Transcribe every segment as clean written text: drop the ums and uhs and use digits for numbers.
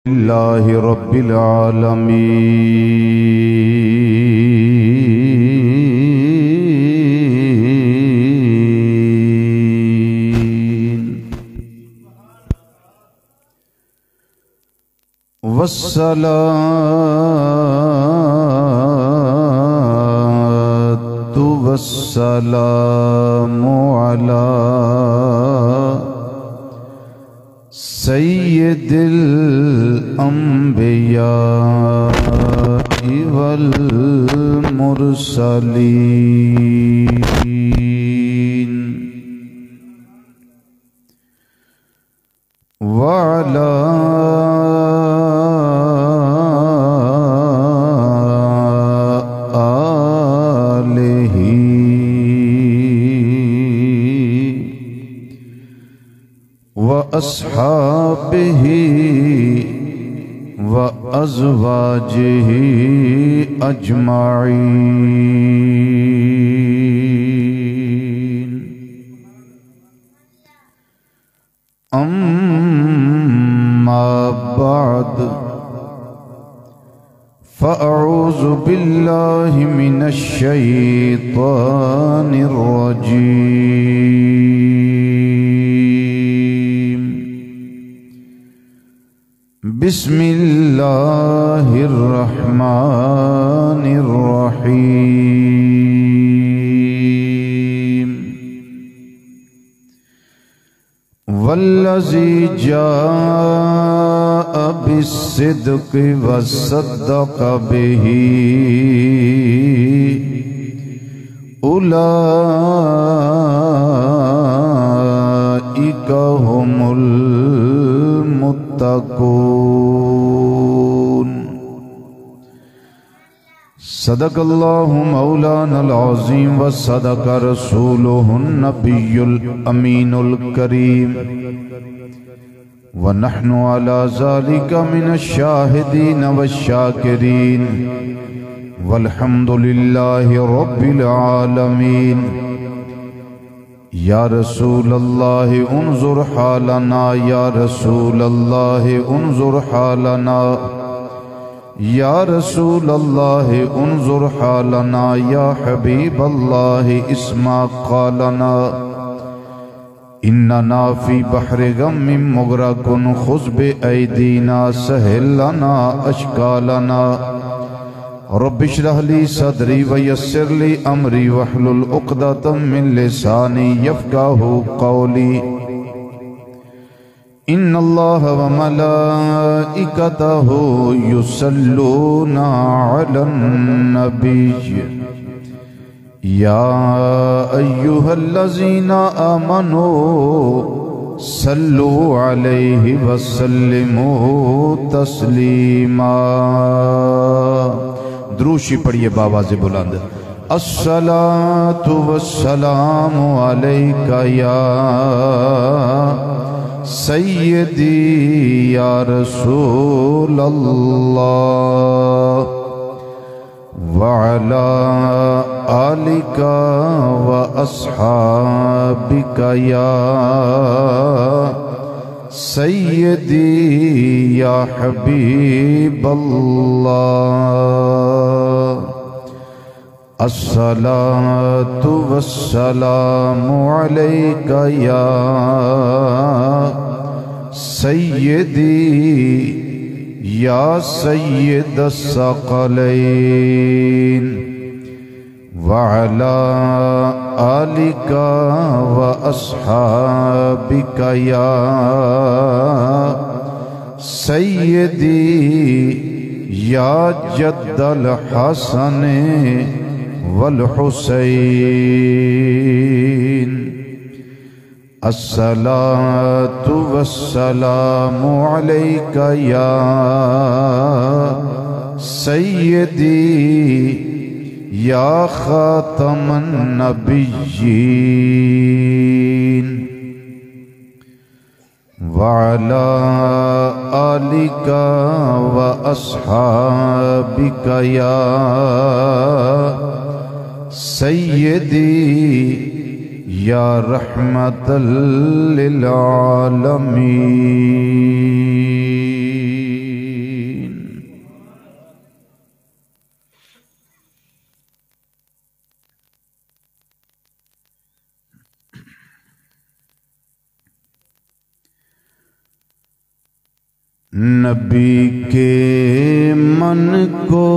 للہ رب العالمین والصلاة والسلام علی سید الانبیاء والمرسلین وعلی آلہ وأصحابه وأزواجه أجمعين أما بعد فأعوذ بالله من الشيطان الرجيم بسم اللہ الرحمن الرحیم والذی جاء بالصدق وصدق به اولئک هم المتقون صدق اللہ مولانا العظیم وصدق رسولہ النبی الامین الکریم ونحن على ذلك من الشاہدین والشاکرین والحمد للہ رب العالمین یا رسول اللہ انظر حالنا یا رسول اللہ انظر حالنا یا رسول اللہ انظر حالنا یا حبیب اللہ اسمع قالنا اننا فی بحر غم مغرق خذ بأیدینا سہل لنا اشکالنا رب اشرح لی صدری ویسر لی امری واحلل عقدۃ من لسانی یفقہوا قولی ان اللہ وملائکتہ یصلون علی النبی یا ایہا الذین آمنوا صلوا علیہ وسلموا تسلیما دروشی پڑھئے باواز بلند الصلاة والسلام علیکہ یا سیدی یا رسول اللہ وعلا آلک واصحابک یا سیدی یا حبیب اللہ الصلاة والسلام علیک یا سیدی یا سید الثقلین وعلا آلک واصحابک یا سیدی یا جد الحسن والحسین الصلاة والسلام علیک یا سیدی یا خاتم النبیین وعلا آلک واصحابک یا سیدی یا رحمت للعالمین نبی کے من کو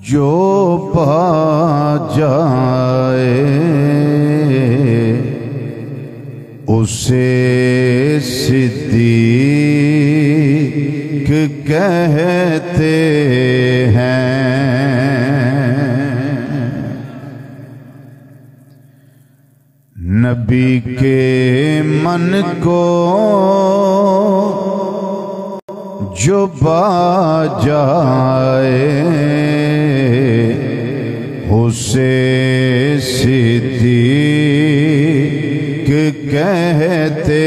جو پا جائے اسے صدیق کہتے ہیں۔ نبی کے من کو جو پا جائے اسے صدیق کہتے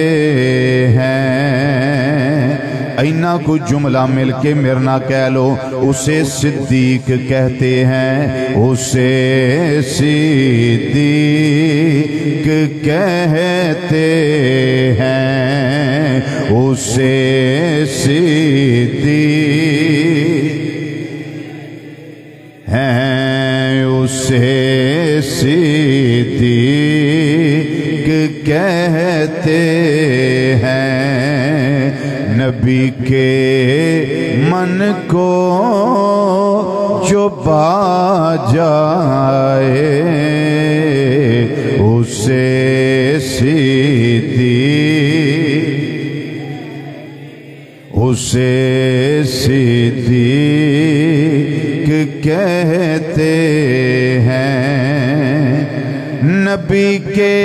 ہیں۔ اینا کو جملہ مل کے مرنا کہہ لو، اسے صدیق کہتے ہیں، اسے صدیق کہتے ہیں، اسے صدیق ہیں، اسے صدیق کہتے ہیں۔ نبی کے من کو جو پا جائے اسے صدیق کہتے ہیں۔ نبی کے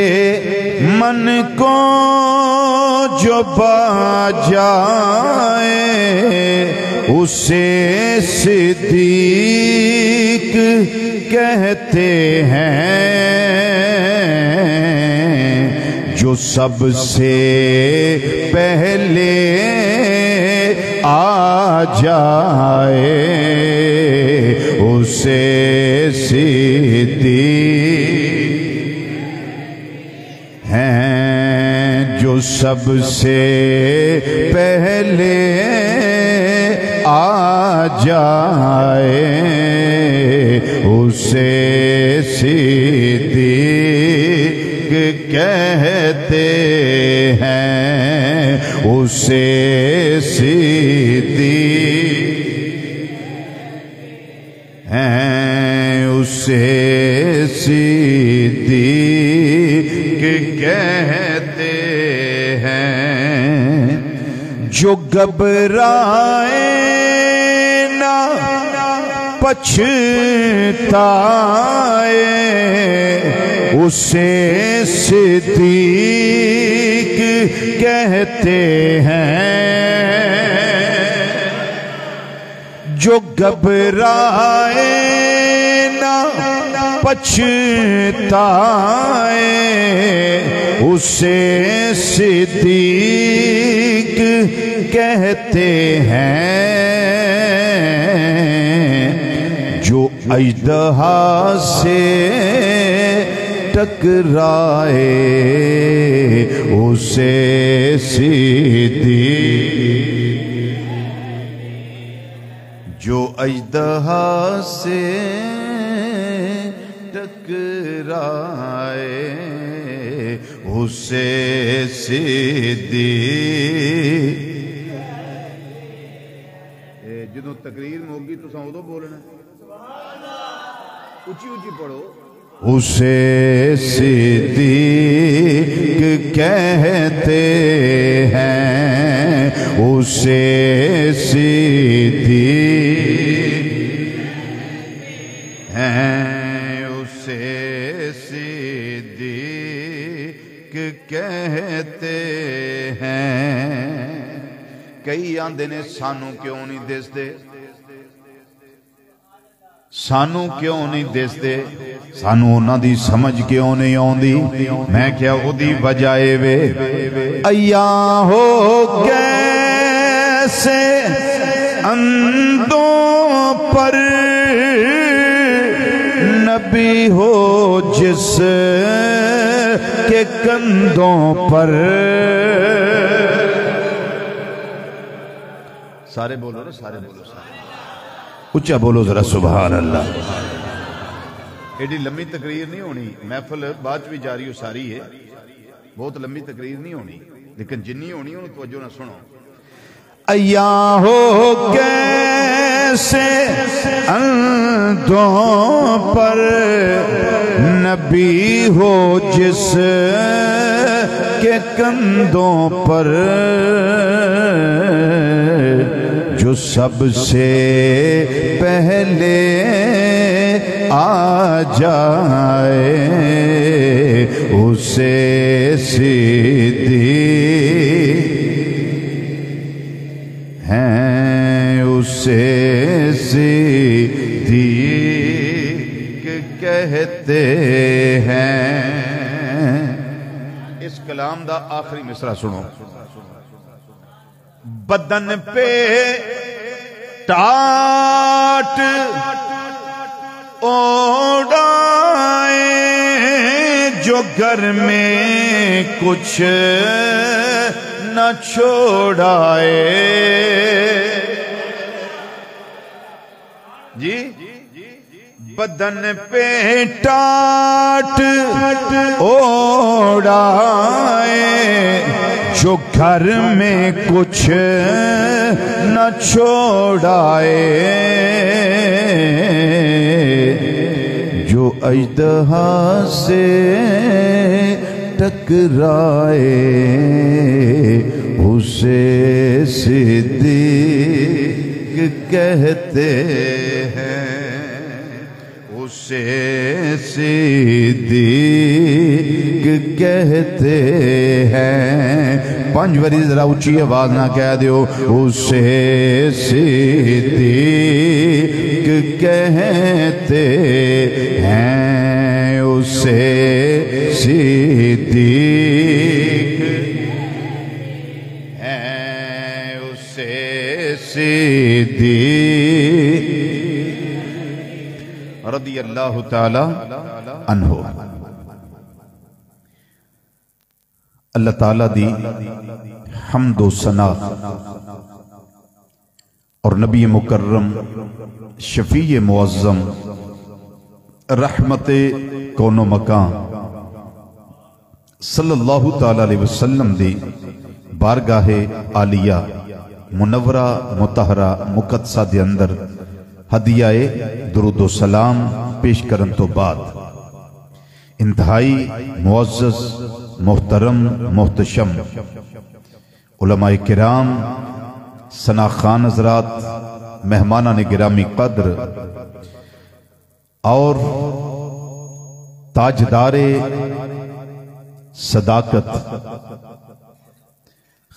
من کو جو پا جائے اسے صدیق کہتے ہیں۔ جو سب سے پہلے آ جائے اسے صدیق ہیں۔ جو سب سے پہلے آ جائے اسے صدیق کہتے ہیں، اسے صدیق ہیں، اسے صدیق کہتے ہیں۔ جو گھبرائے نہ پچھتائے اسے صدیق کہتے ہیں۔ جو گھبرائے نہ پچھتائے اسے صدیق کہتے ہیں۔ جو اژدہا سے ٹکرائے اسے صدیق، جو اژدہا سے ٹکرائے اسے صدیق۔ جدوں تقریر ہوگی تو ادو بولنا، اچھی اچھی پڑھو۔ اسے صدیق کہتے ہیں، اسے صدیق ہیں، اسے صدیق کہتے ہیں۔ کئی آندے نے سانوں کیوں نہیں دسدے، سانوں کیوں نہیں دسدے، سانوں انہاں دی سمجھ کیوں نہیں آندی؟ میں کیا اودی وجہ وے ایاں ہو کیسے اندوں پر نبی ہو جس کے کندھوں پر۔ سارے بولو نا، سارے بولو، سارے اچھا بولو ذرا سبحان اللہ۔ ایڈی لمبی تقریر نہیں ہونی، محفل بعد بھی جاری ہو ساری ہے، بہت لمبی تقریر نہیں ہونی لیکن جنی ہونی انہوں توجہ نہ سنو ایاں ہو کیسے اندھوں پر نبی ہو جس کے کندھوں پر جو سب سے پہلے آ جائے اسے صدیق ہیں اسے صدیق کہتے ہیں. اس کلام دا آخری مصرع سنو. بدن پہ ٹاٹ اوڑائے جو گھر میں کچھ نہ چھوڑائے. جی بدن پہ ٹاٹ اوڑائے جو گھر میں کچھ نہ چھوڑائے. جو اژدہا سے ٹکرائے اسے صدیق کہتے ہیں اسے صدیق کہتے ہیں. 5 باری ذرا اونچی آواز نہ کہہ دیو. اسے صدیق کہتے ہیں اسے صدیق ہیں اسے صدیق رضی اللہ تعالی عنہ. اللہ تعالیٰ دی حمد و ثنا اور نبی مکرم شفیع معظم رحمت کون و مکان صلی اللہ تعالیٰ علیہ وسلم دی بارگاہ عالیہ منورہ مطہرہ مقدسہ دے اندر ہدیہ درود و سلام پیش کرن تو بعد انتہائی معزز محترم محتشم علماء کرام ثناخان حضرات مہمانان گرامی قدر اور تاجدار صداقت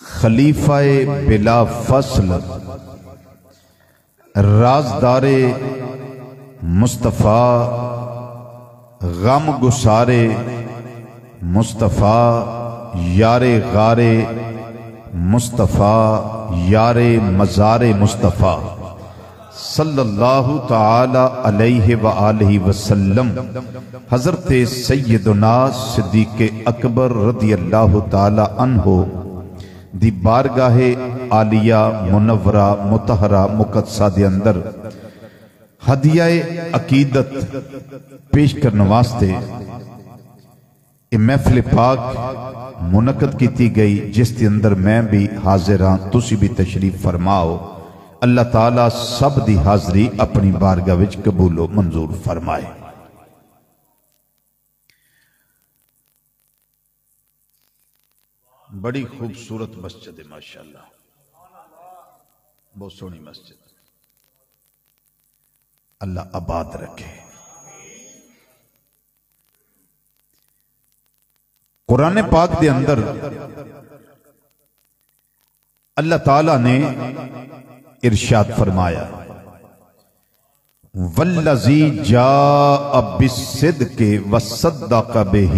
خلیفہ بلا فصل رازدار مصطفیٰ غم گسارے مصطفیٰ یار غار مصطفیٰ یار مزار مصطفیٰ صلی اللہ تعالی علیہ وآلہ وسلم حضرت سیدنا صدیق اکبر رضی اللہ تعالی عنہ دی بارگاہ عالیہ منورہ مطہرہ مقدسہ دے اندر ہدیہ عقیدت پیش کرنے واسطے یہ محفل پاک منعقد کی گئی جس کے اندر میں بھی حاضر ہاں تسی بھی تشریف فرماؤ. اللہ تعالیٰ سب دی حاضری اپنی بارگاہ وچ قبول و منظور فرمائے. بڑی خوبصورت مسجد ہے ماشاءاللہ بہت سونی مسجد. اللہ آباد رکھے. قرآن پاک دے اندر اللہ تعالیٰ نے ارشاد فرمایا والذی جاء بالصدق وصدق بہ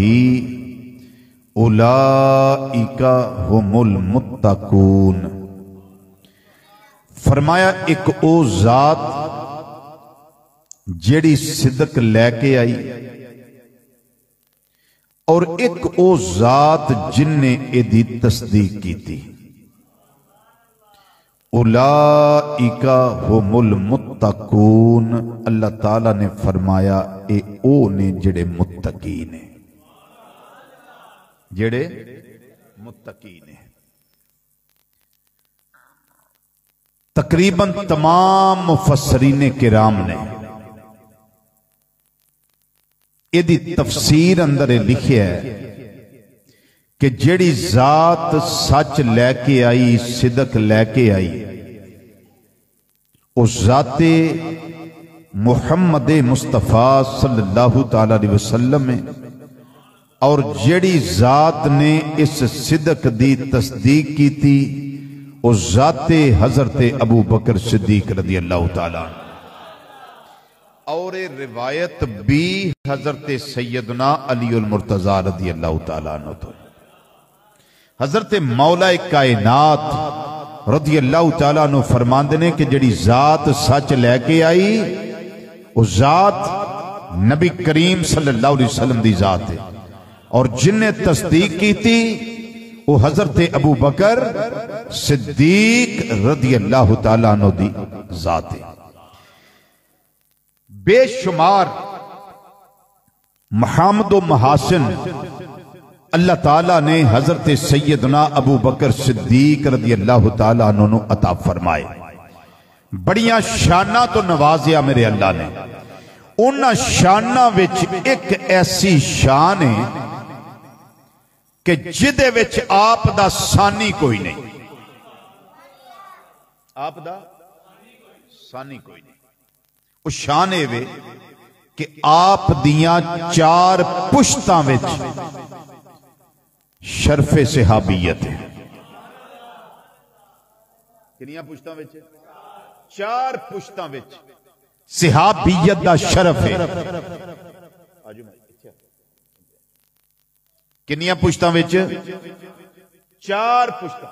اولئک ھم المتقون. فرمایا ایک او ذات جیڑی صدق لے کے آئی اور ایک او ذات جن نے ایدی تصدیق کی تھی. اولئک ھم المتقون. اللہ تعالیٰ نے فرمایا اے او نے جڑے متقی نے جڑے متقی نے. تقریباً تمام مفسرین کرام نے یہ تفسیر اندر لکھیا ہے کہ جیڑی ذات سچ لے کے آئی، صدق لے کے آئی، اس ذات محمد مصطفیٰ صلی اللہ تعالی علیہ وسلم ہے، اور جیڑی ذات نے اس صدق دی تصدیق کی تھی اس ذات حضرت ابو بکر صدیق رضی اللہ تعالیٰ عنہ. اور روایت بھی حضرت سیدنا علی المرتضی رضی اللہ تعالیٰ عنہ تو حضرت مولا کائنات رضی اللہ تعالیٰ عنہ فرماندے نے کہ جڑی ذات سچ لے کے آئی اس ذات نبی کریم صلی اللہ علیہ وسلم دی ذات ہے، اور جن نے تصدیق کی تھی وہ حضرت ابو بکر صدیق رضی اللہ تعالیٰ عنہ دی ذات ہے. بے شمار محامد و محاسن اللہ تعالیٰ نے حضرت سیدنا ابو بکر صدیق رضی اللہ تعالیٰ عنہ عطا فرمائے. بڑیاں شانہ تو نوازیا میرے اللہ نے. انہاں شانہ وچ ایک ایسی شان ہے کہ جدے وچ آپ دا ثانی کوئی نہیں. آپ دا ثانی کوئی نہیں. وہ شان ہے وے کہ آپ دیاں 4 پشتاں وچ شرف صحابیت ہے. کنیاں پشتاں وچ 4 پشتاں وچ صحابیت دا شرف ہے. کنیاں پشتاں وچ 4 پشتاں.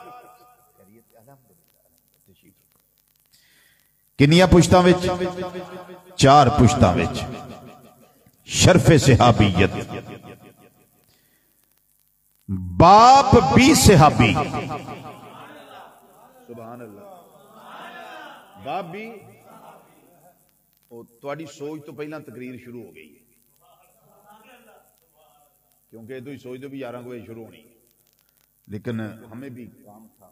کنیاں پشتاں وچ 4 پشتاں وچ شرف صحابیت. باپ بھی صحابی، سبحان اللہ. باپ بھی تھوڑی سوچ تو پہلا تقریر شروع ہو گئی ہے، کیونکہ تو ہی سوچ دو بھی 11 بجے شروع ہونی، لیکن ہمیں بھی کام تھا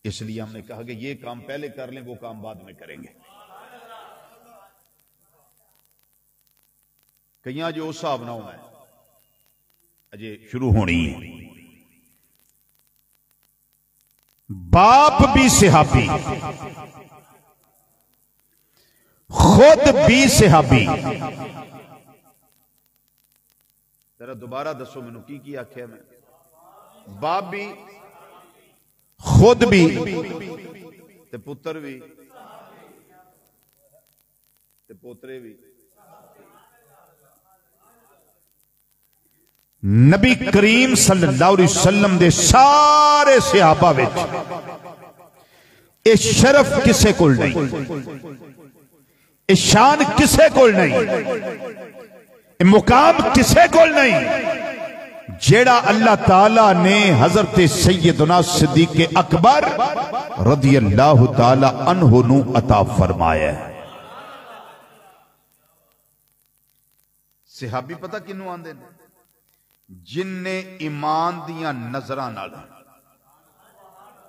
اس لیے ہم نے کہا کہ یہ کام پہلے کر لیں، وہ کام بعد میں کریں گے. کہیں جو اس صاحب نہ ہونا ہے اجے شروع ہونی ہے. باپ بھی صحابی، خود بھی صحابی. ذرا دوبارہ دسو مینوں کی آکھیا میں؟ باپ بھی، خود بھی تے پتر بھی تے پوترے بھی. نبی کریم صلی اللہ علیہ وسلم دے سارے صحابہ وچ اے شرف کسے کول نہیں، اے شان کسے کول نہیں، اے مقام کسے کول نہیں جیڑا اللہ تعالیٰ نے حضرت سیدنا صدیق اکبر رضی اللہ تعالیٰ عنہ نو عطا فرمایا ہے. صحابی پتہ کنوں آندے نے؟ جن نے ایمان دیاں نظراں نال،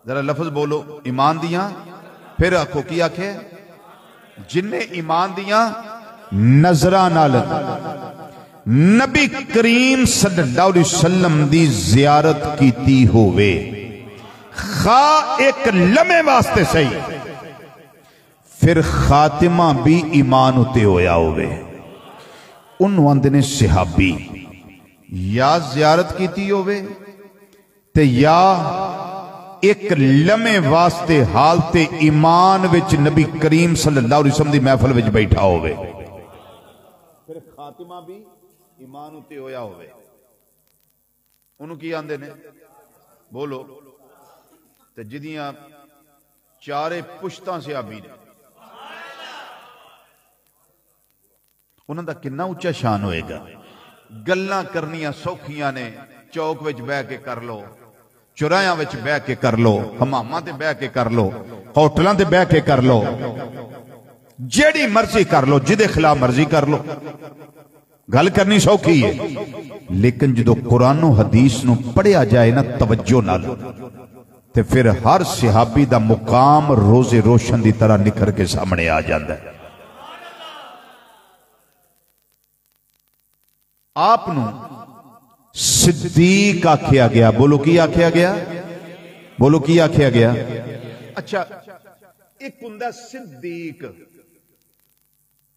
ذرا لفظ بولو، ایمان دیاں، پھر آکھو کی آکھے؟ جن نے ایمان دیاں نظراں نال نبی کریم صلی اللہ علیہ وسلم دی زیارت کیتی ہوئے، خواہ ایک لمحے واسطے صحیح، پھر خاتمہ بھی ایمان ہوتے ہویا ہوئے، انہوں اندے نے صحابی. یا زیارت کیتی ہوئے تے یا ایک لمحے واسطے حالت ایمان وچ نبی کریم صلی اللہ علیہ وسلم دی محفل وچ بیٹھا ہوئے، پھر خاتمہ بھی ایمان ہوتے ہویا ہوئے. انہوں کی آندے نے بولو تے جدیاں 4 پشتاں صحابی نے، انہوں دا کنا اونچا شان ہوئے گا. گلاں کرنیاں سوکھیاں نے، چوک وچ بہ کے کر لو، چرایاں وچ بہ کے کر لو، حماماں تے بہ کے کر لو، ہوٹلاں تے بہ کے کر لو، جیڑی مرضی کر لو، جدے خلاف مرضی کر لو. گل کرنی سوکھی ہے، لیکن جدو قرآن و حدیث نو پڑھیا جائے نا توجہ نال تے پھر ہر صحابی دا مقام روز روشن دی طرح نکھر کے سامنے آ جاتا ہے۔ آپ نو صدیق آکھیا گیا، بولو کی آکھیا گیا؟ بولو کی آکھیا گیا؟ اچھا ایک ہوندا صدیق،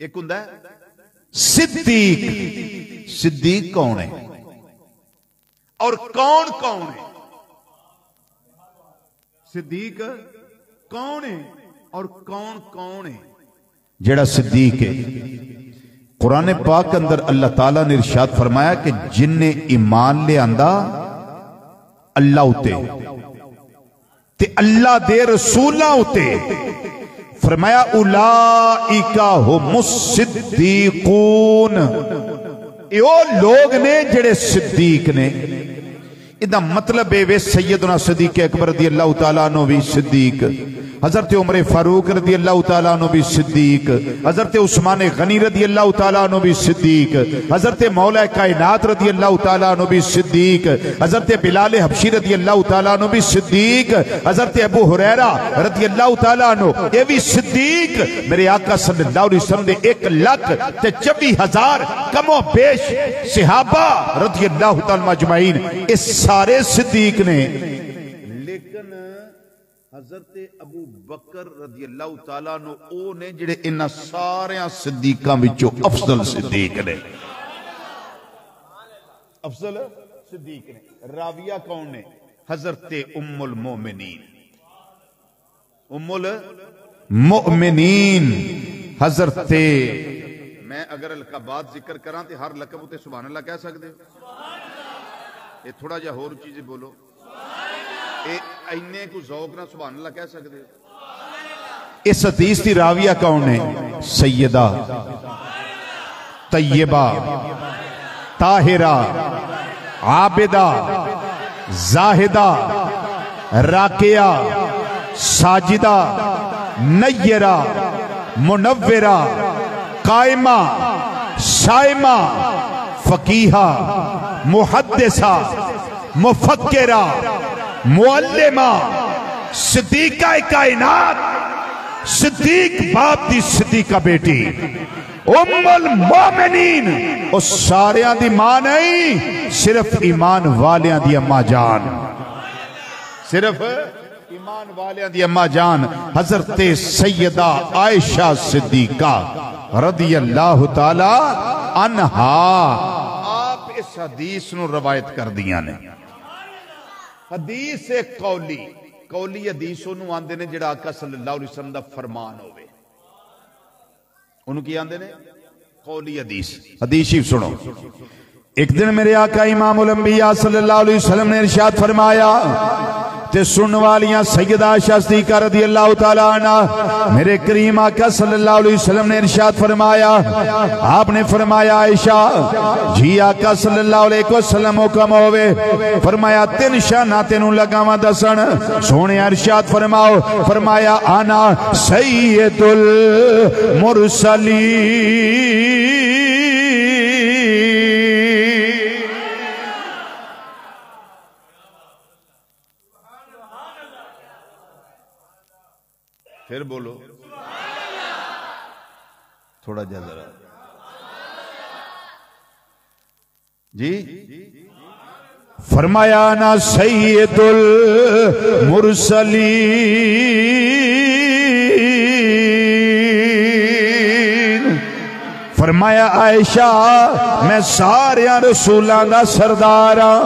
ایک ہوندا صدیق۔ صدیق کون ہے اور کون کون ہے؟ صدیق کون ہے اور کون کون ہے؟ جڑا صدیق ہے، قرآن پاک اندر اللہ تعالیٰ نے ارشاد فرمایا کہ جن نے ایمان لے آندا اللہ اتے تے اللہ دے رسولہ اتے، فرمایا اولائکا ہم الصدیقون، یہ لوگ نے جڑے صدیق نے۔ ادھا مطلب ہے سیدنا صدیق اکبر رضی اللہ تعالیٰ عنہ بھی صدیق، حضرت عمر فاروق رضی اللہ تعالیٰ عنہ بھی صدیق، حضرت عثمان غنی رضی اللہ تعالیٰ عنہ بھی صدیق، حضرت مولا کائنات رضی اللہ تعالیٰ عنہ بھی صدیق، حضرت بلال حبشی رضی اللہ تعالیٰ عنہ بھی صدیق، حضرت ابو ہریرہ رضی اللہ تعالیٰ عنہ یہ بھی صدیق۔ میرے آقا صلی اللہ علیہ وسلم نے 1,24,000 کم و بیش صحابہ رضی اللہ تعالیٰ مجمعین اس سارے صدیق نے، لیکن حضرت ابو بکر رضی اللہ تعالیٰ عنہ او نے جڑے انہاں سارے صدیقاں وچوں افضل صدیق نے، افضل صدیق نے۔ راویہ کون نے؟ حضرت ام المومنین، ام المومنین حضرت، میں اگر القابات ذکر کراں تے ہر لقب تے سبحان اللہ کہہ سکتے ہو؟ یہ تھوڑا جا اور چیزیں بولو، اینے کو ذوق نہ سبحان اللہ کہہ سکتے ہو؟ اس حدیث کی راویہ کون ہے؟ سیدہ طیبہ طاہرہ عابدہ زاہدہ راکعہ ساجدہ نیرہ منورہ قائمہ صائمہ فقیہہ محدثہ مفکرہ معلمہ صدیقہ کائنات، صدیق باپ دی صدیقہ بیٹی ام المومنین، اس ساریاں دی ماں نہیں، صرف ایمان والیاں دی اماں جان، صرف ایمان والیاں دی اماں جان حضرت سیدہ عائشہ صدیقہ رضی اللہ تعالی عنہا۔ آپ اس حدیث نو روایت کر دیا نے، حدیث قولی، قولی حدیث انہوں آندے نے جڑا آقا صلی اللہ علیہ وسلم دا فرمان ہوئے، انہوں کی آندے نے قولی حدیث۔ حدیث شیف سنو، ایک دن میرے آقا امام الانبیاء صلی اللہ علیہ وسلم نے ارشاد فرمایا تے سن والیاں سیدہ عائشہ صدیقہ رضی اللہ تعالیٰ عنہ، میرے کریم آقا صلی اللہ علیہ وسلم نے ارشاد فرمایا، آپ نے فرمایا عائشہ جی آقا صلی اللہ علیہ وسلم حکم ہوئے، فرمایا 3 شانہ تینوں لگاواں دسن، سونے ارشاد فرماؤ، فرمایا انا سید المرسلین، پھر بولو تھوڑا جا ذرا جی، فرمایا نا سید المرسلین، فرمایا عائشہ میں ساریاں رسولاں دا سرداراں،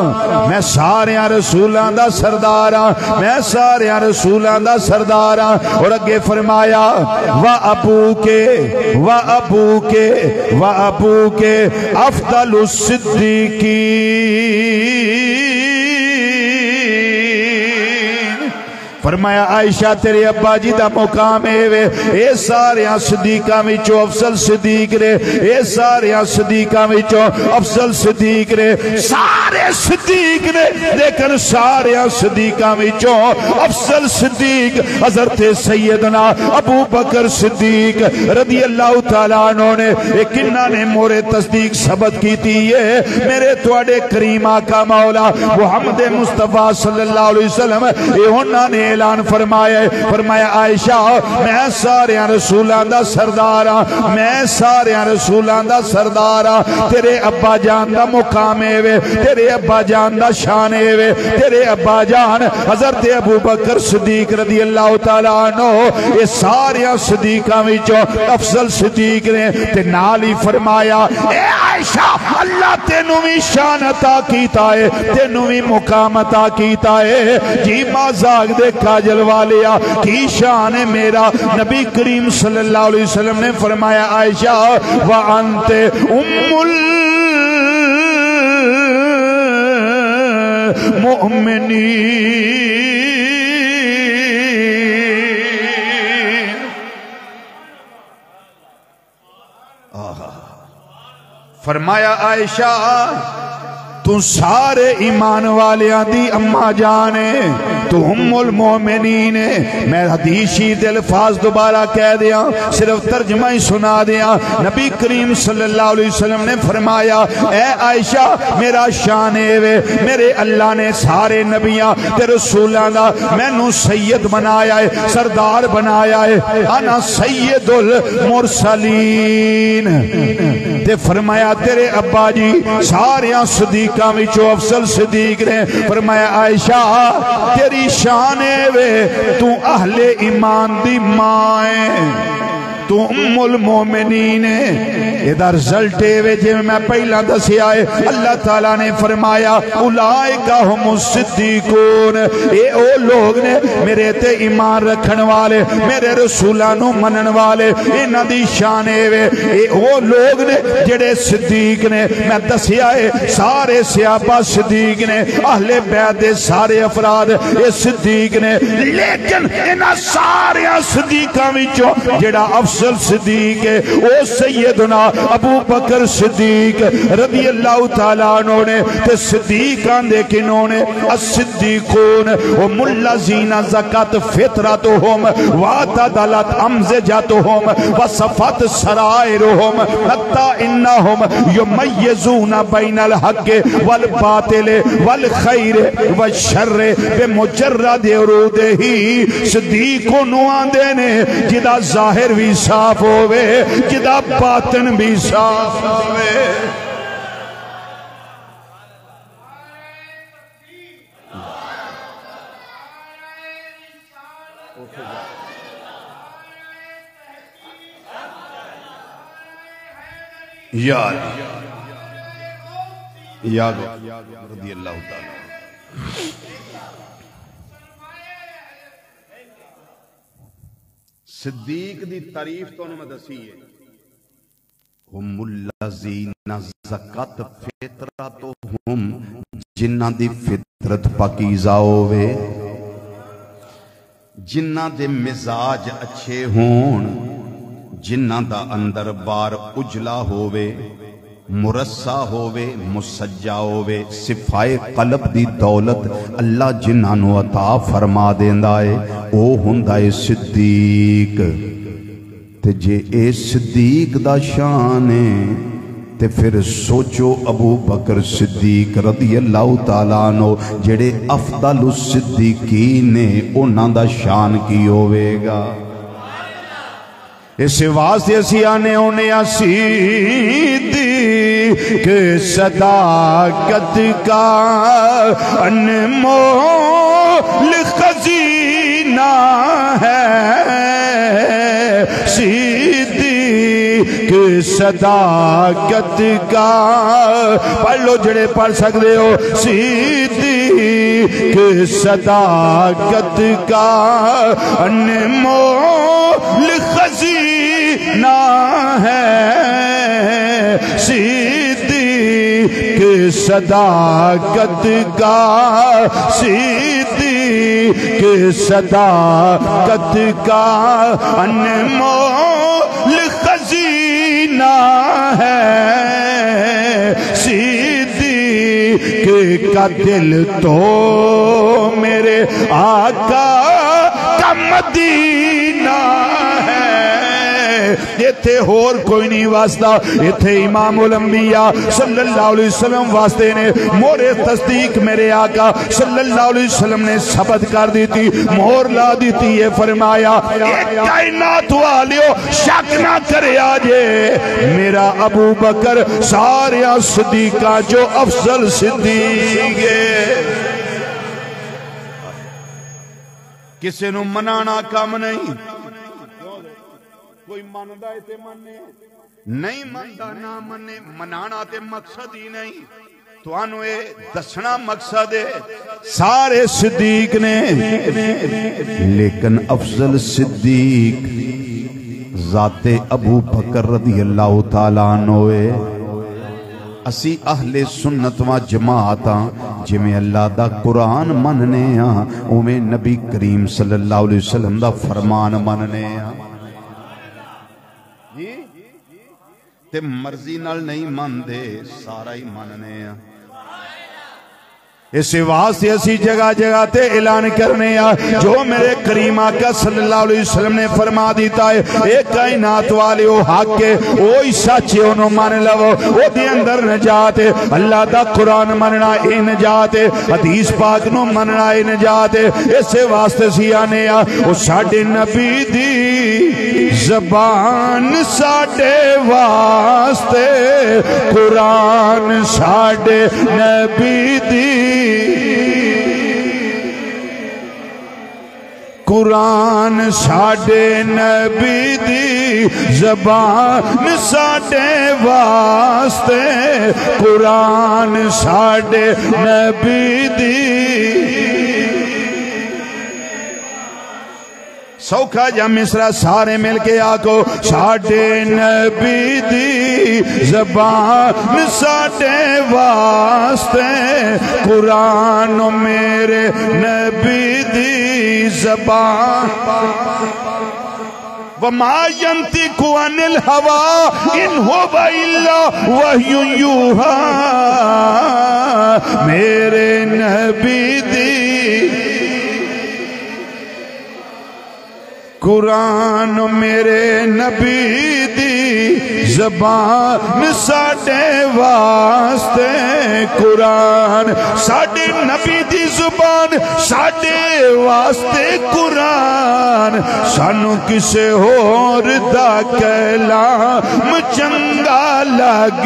میں ساریاں رسولاں دا سرداراں، میں ساریاں رسولاں دا سرداراں، اور اگے فرمایا وَأَبُوكَ أَفْضَلُ الصِّدِّيقِينَ، فرمایا عائشہ تیرے ابا جی دا مقام ہے اے سارے صدیقاں وچوں افضل صدیق نے اے سارے صدیقاں وچوں افضل صدیق نے سارے صدیق نے لیکن سارے صدیقاں وچوں افضل صدیق حضرت سیدنا ابو بکر صدیق رضی اللہ تعالیٰ عنہ نے کنہ نے مورے تصدیق ثبت کی تھی ہے میرے توڑے کریم آقا مولا محمد مصطفیٰ صلی اللہ علیہ وسلم یہ انہوں نے اعلان فرمایا فرمایا عائشہ میں سارے رسولان دا سردار میں سارے رسولان دا سردار تیرے ابا جان دا مقام ہے تیرے ابا جان دا شان ہے تیرے ابا جان حضرت ابو بکر صدیق رضی اللہ تعالیٰ عنہ یہ سارے صدیقاں وچوں افضل صدیق نے تے نال ہی فرمایا اے عائشہ اللہ تینوں بھی شان عطا کیتا ہے تینوں بھی مقام عطا کیتا ہے جی مازاق دے کاجل والیا کی شان ہے میرا نبی کریم صلی اللہ علیہ وسلم نے فرمایا عائشہ وَأَنْتَ المؤمنین فرمایا عائشہ تو سارے ایمان والیاں دی اماں جانے تو ام المومنین میں حدیثی دل فاظ دوبارہ کہہ دیا صرف ترجمہ ہی سنا دیا نبی کریم صلی اللہ علیہ وسلم نے فرمایا اے عائشہ میرا شان ہے میرے اللہ نے سارے نبیاں تے رسولاں دا میں نو سید بنایا ہے سردار بنایا ہے انا سید المرسلین تے فرمایا تیرے ابا جی ساریاں صدیقاں وچوں افضل صدیق نے فرمایا عائشہ تیری شان ہے تو اہل ایمان دی ماں ہے تو ام المومنین ادھا رزلٹ ہے جی میں پہلا دسی آئے اللہ تعالیٰ نے فرمایا اولائکا ہم الصدیقون اے او لوگ نے میرے تے ایمان رکھن والے میرے رسولانوں منن والے انہ دی شان ہے اے او لوگ نے جڑے صدیق نے میں دسی آئے سارے صحابہ صدیق نے اہل بیت دے سارے افراد اے صدیق نے لیکن انہ سارے صدیقاں وچوں جڑا افضل صدیق ہے او سیدنا ابو بکر صدیق رضی اللہ تعالیٰ عنہ نے تے صدیقان دے کنوں نے الصدیقون ہم الذین زکت فطرتہم وعتدلت امزجتہم وصفت سرائرہم حتی انہم یمیزون بین الحق والباطل والخیر والشر بمجرد عروض ہی صدیقون آندے نے جدا ظاہر بھی صاف ہوئے جدا باطن بھی صاف ہوئے یاد رضی اللہ تعالیٰ صدیق دی تعریف تو انہوں میں دسی ہے ہم الذین زکت فطرتہم جنہ دی فطرت پاکیزہ ہوئے جنہ دے مزاج اچھے ہون جنہ دا اندر بار اجلا ہوئے مرسہ ہوئے مسجہ ہوئے صفائے قلب دی دولت اللہ جنہاں نو عطا فرما دیندہ ہے او ہندہ صدیق تے جے اے صدیق دا شان ہے تے پھر سوچو ابو بکر صدیق رضی اللہ تعالیٰ عنہ جڑے افضل الصدیقین نے انہاں دا شان کی ہوئے گا اس واسطے اسی آنے ہونے صدیق صداقت کا انمول خزینہ ہے صدیق صداقت کا پڑھ لو جڑے پڑھ سکتے ہو صدیق صداقت کا انمول خزینہ ہے صدیق صداقت کا صدیق صدیق صداقت کا انمول خزینہ ہے صدیق کا دل تو میرے آقا کا مدینہ ہے ایتھے ہور کوئی نہیں واسطہ ایتھے امام الانبیاء صلی اللہ علیہ وسلم واسطے نے مورے تصدیق میرے آقا صلی اللہ علیہ وسلم نے ثبت کر دی تھی مہر لا دی تھی یہ فرمایا ایک کائنات والیو شک نہ کرے آجے میرا ابو بکر سارے صدیقہ جو افضل صدیق ہے کسے نو منانا کام نہیں کوئی ماندا ہے تے منے نہیں ماندا نہ منے منانا تے مقصد ہی نہیں تو انو اے دسنا مقصد ہے سارے صدیق نے لیکن افضل صدیق ذات ابو بکر رضی اللہ تعالیٰ عنہ ہے اسی اہل سنت و جماعت جی میں اللہ دا قرآن مننے اویں نبی کریم صلی اللہ علیہ وسلم دا فرمان مننے تے مرضی نال نہیں من دے سارا ہی مننے اسی واسطے اسی جگہ جگہ تے اعلان کرنے جو میرے کریم آقا صلی اللہ علیہ وسلم نے فرما دیتا ہے ایک کائنات والے او حق کے اوہی سچے انہوں مان لو او دی اندر نجات ہے اللہ دا قرآن مننا اے نجات ہے حدیث پاک نو مننا اے نجات ہے اسے واسطے سیانے او ساڑھے نبی دی زبان ساڑھے واسطے قرآن ساڑھے نبی دی قرآن ساڑھے نبی دی زبان ساڑھے واسطے قرآن ساڑھے نبی دی سوکھا جا مصرہ سارے مل کے آکو ساڑھے نبی دی زبان ساڑھے واسطے قرآن میرے نبی دی زبان وَمَا يَنْتِقُ عَنِ الْهَوَىٰ إِنْ هُوَ إِلَّا وَحْيٌ يُوحَىٰ میرے نبی دی قرآن میرے نبی دی زبان ساڑھے واسطے قرآن ساڑھے نبی دی زبان ساڑھے واسطے قرآن سانو کسے اور دا کلام چنگا لگ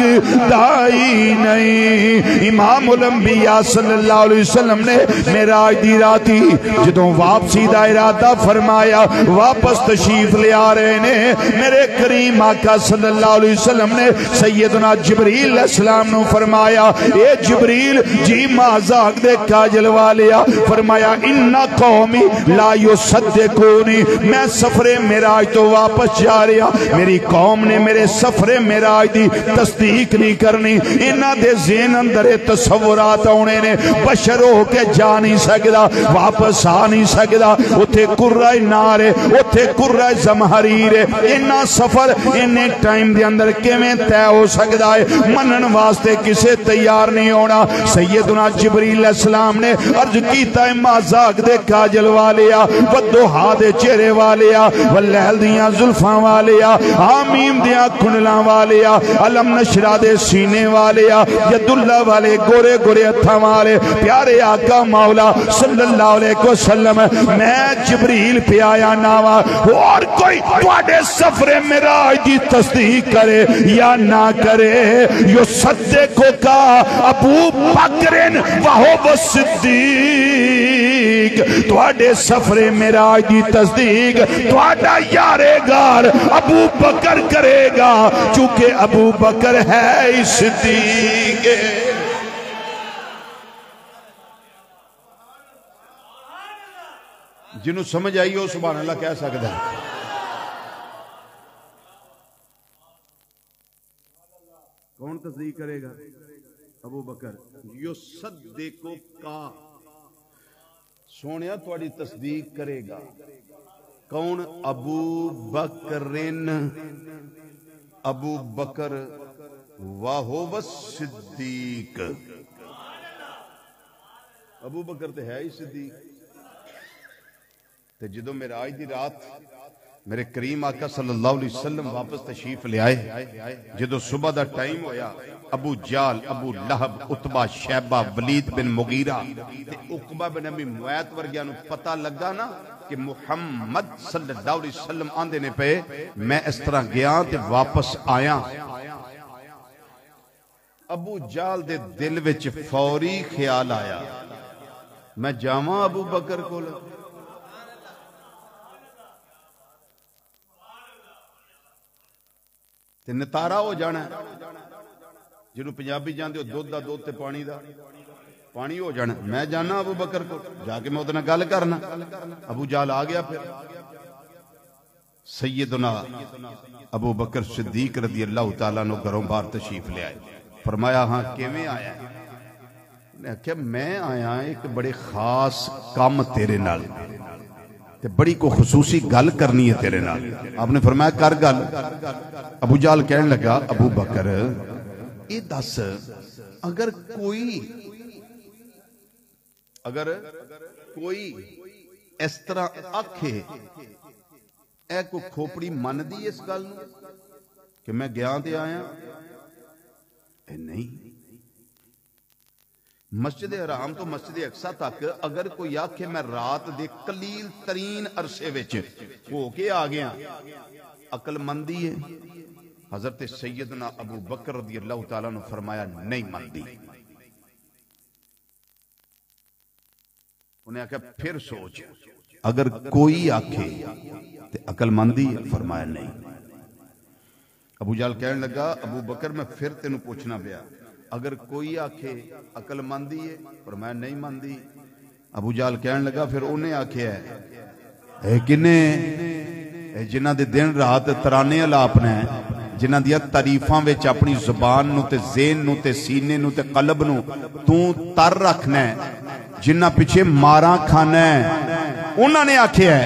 دائی نہیں امام الانبیاء صلی اللہ علیہ وسلم نے معراج دی راتی جدوں واپسی دا ارادہ فرمایا واپس تشریف لے آ رہے نے میرے کریم آقا صلی اللہ علیہ وسلم نے سیدنا جبریل علیہ السلام نے فرمایا اے جبریل جی مازاق دے کاجل والیا فرمایا انہا قومی لا یصدقونی میں سفر معراج تو واپس جا رہا میری قوم نے میرے سفر معراج دی تصدیق نہیں کرنی انہا دے ذہن اندر تصورات ہونے نے بشر ہو کے جا نہیں سکدا واپس آ نہیں سکدا اتھے قرہ نارے اتھے قرہ زمحریر انہا سفر انہیں ٹائم دے اندر کیویں طے ہو سکدا ہے منن واسطے کسے تیار نہیں ہونا سیدنا جبریل علیہ السلام نے عرض کیتا ہے مازاق دے کاجل والیا ودوہا دے چہرے والیا واللیل دیاں زلفاں والیا آمیم دیاں کنلاں والیا علم نشرہ دے سینے والیا یداللہ والے گورے گورے اتھا والے پیارے آقا مولا صلی اللہ علیہ وسلم میں جبریل پہ آیا ناوا اور کوئی توڑے سفر معراج دی تصدیق کرے یا نہ کرے یو صدقو کا ابو بکرن وہو صدیق توڑے سفر معراج دی تصدیق توڑا یارے گار ابو بکر کرے گا چونکہ ابو بکر ہے صدیق جنہوں سمجھ آئی ہو سبحان اللہ کہہ سکتا ہے کون تصدیق کرے گا ابو بکر یصدقو کا سونیا تھوڑی تصدیق کرے گا کون؟ ابو بکرن، ابو بکر واہو صدیق، ابو بکر تے ہے ہی صدیق۔ تے جدو معراج دی رات میرے کریم آقا صلی اللہ علیہ وسلم واپس تشریف لے آئے، جدو صبح دا ٹائم ہویا، ابو جال، ابو لہب، عتبہ، شیبہ، ولید بن مغیرہ تے عقبہ بن ابی معیط ورگیاں نو پتہ لگا نا کہ محمد صلی اللہ علیہ وسلم آندے نے پہ میں اس طرح گیا تے واپس آیا، ابو جال دے دل وچ فوری خیال آیا میں جاواں ابو بکر کول، تے نتارا ہو جانا ہے جنہوں پنجابی جاندے ہو دودھ دا دودھ تے پانی دا پانی ہو جانا، میں جانا ابو بکر کو جا کے میں ادھنا گل کرنا۔ ابو جال آ گیا، پھر سیدنا ابو بکر صدیق رضی اللہ تعالیٰ نے گھروں باہر تشریف لے آئے، فرمایا ہاں کیویں آیا؟ نے کہا میں آیا ایک بڑے خاص کام تیرے نال تے بڑی کو خصوصی گل کرنی ہے تیرے نال۔ آپ نے فرمایا کر گل۔ ابو جال کہنے لگا ابو بکر اے دس اگر کوئی اس طرح آکھے اے کو کھوپڑی من دی اس گل کہ میں گیا تے آیا؟ اے نہیں، مسجد حرام تو مسجد اقصی تک اگر کوئی آکھے میں رات دے قلیل ترین عرصے وچ ہو کے آ گیا، عقل مندی ہے؟ حضرت سیدنا ابو بکر رضی اللہ تعالیٰ نے فرمایا نہیں مندی۔ انہیں آکھا پھر سوچ، اگر کوئی آکھے تے عقل مندی ہے؟ فرمایا نہیں۔ ابو جال کہنے لگا ابو بکر میں پھر تینوں پوچھنا پیا، اگر کوئی آکھے عقل مندی ہے؟ فرمایا نہیں مندی۔ ابو جال کہنے لگا پھر انہیں آکھے ہے اے کنے جنہ دے دن رات ترانے الاپنے جنہ دیا تعریفاں وچ اپنی زبان نو تے ذہن نو تے سینے نو تے قلب نو تو تر رکھنا ہے، جنہ پیچھے ماراں کھانا ہے، انہوں نے آکھے ہے۔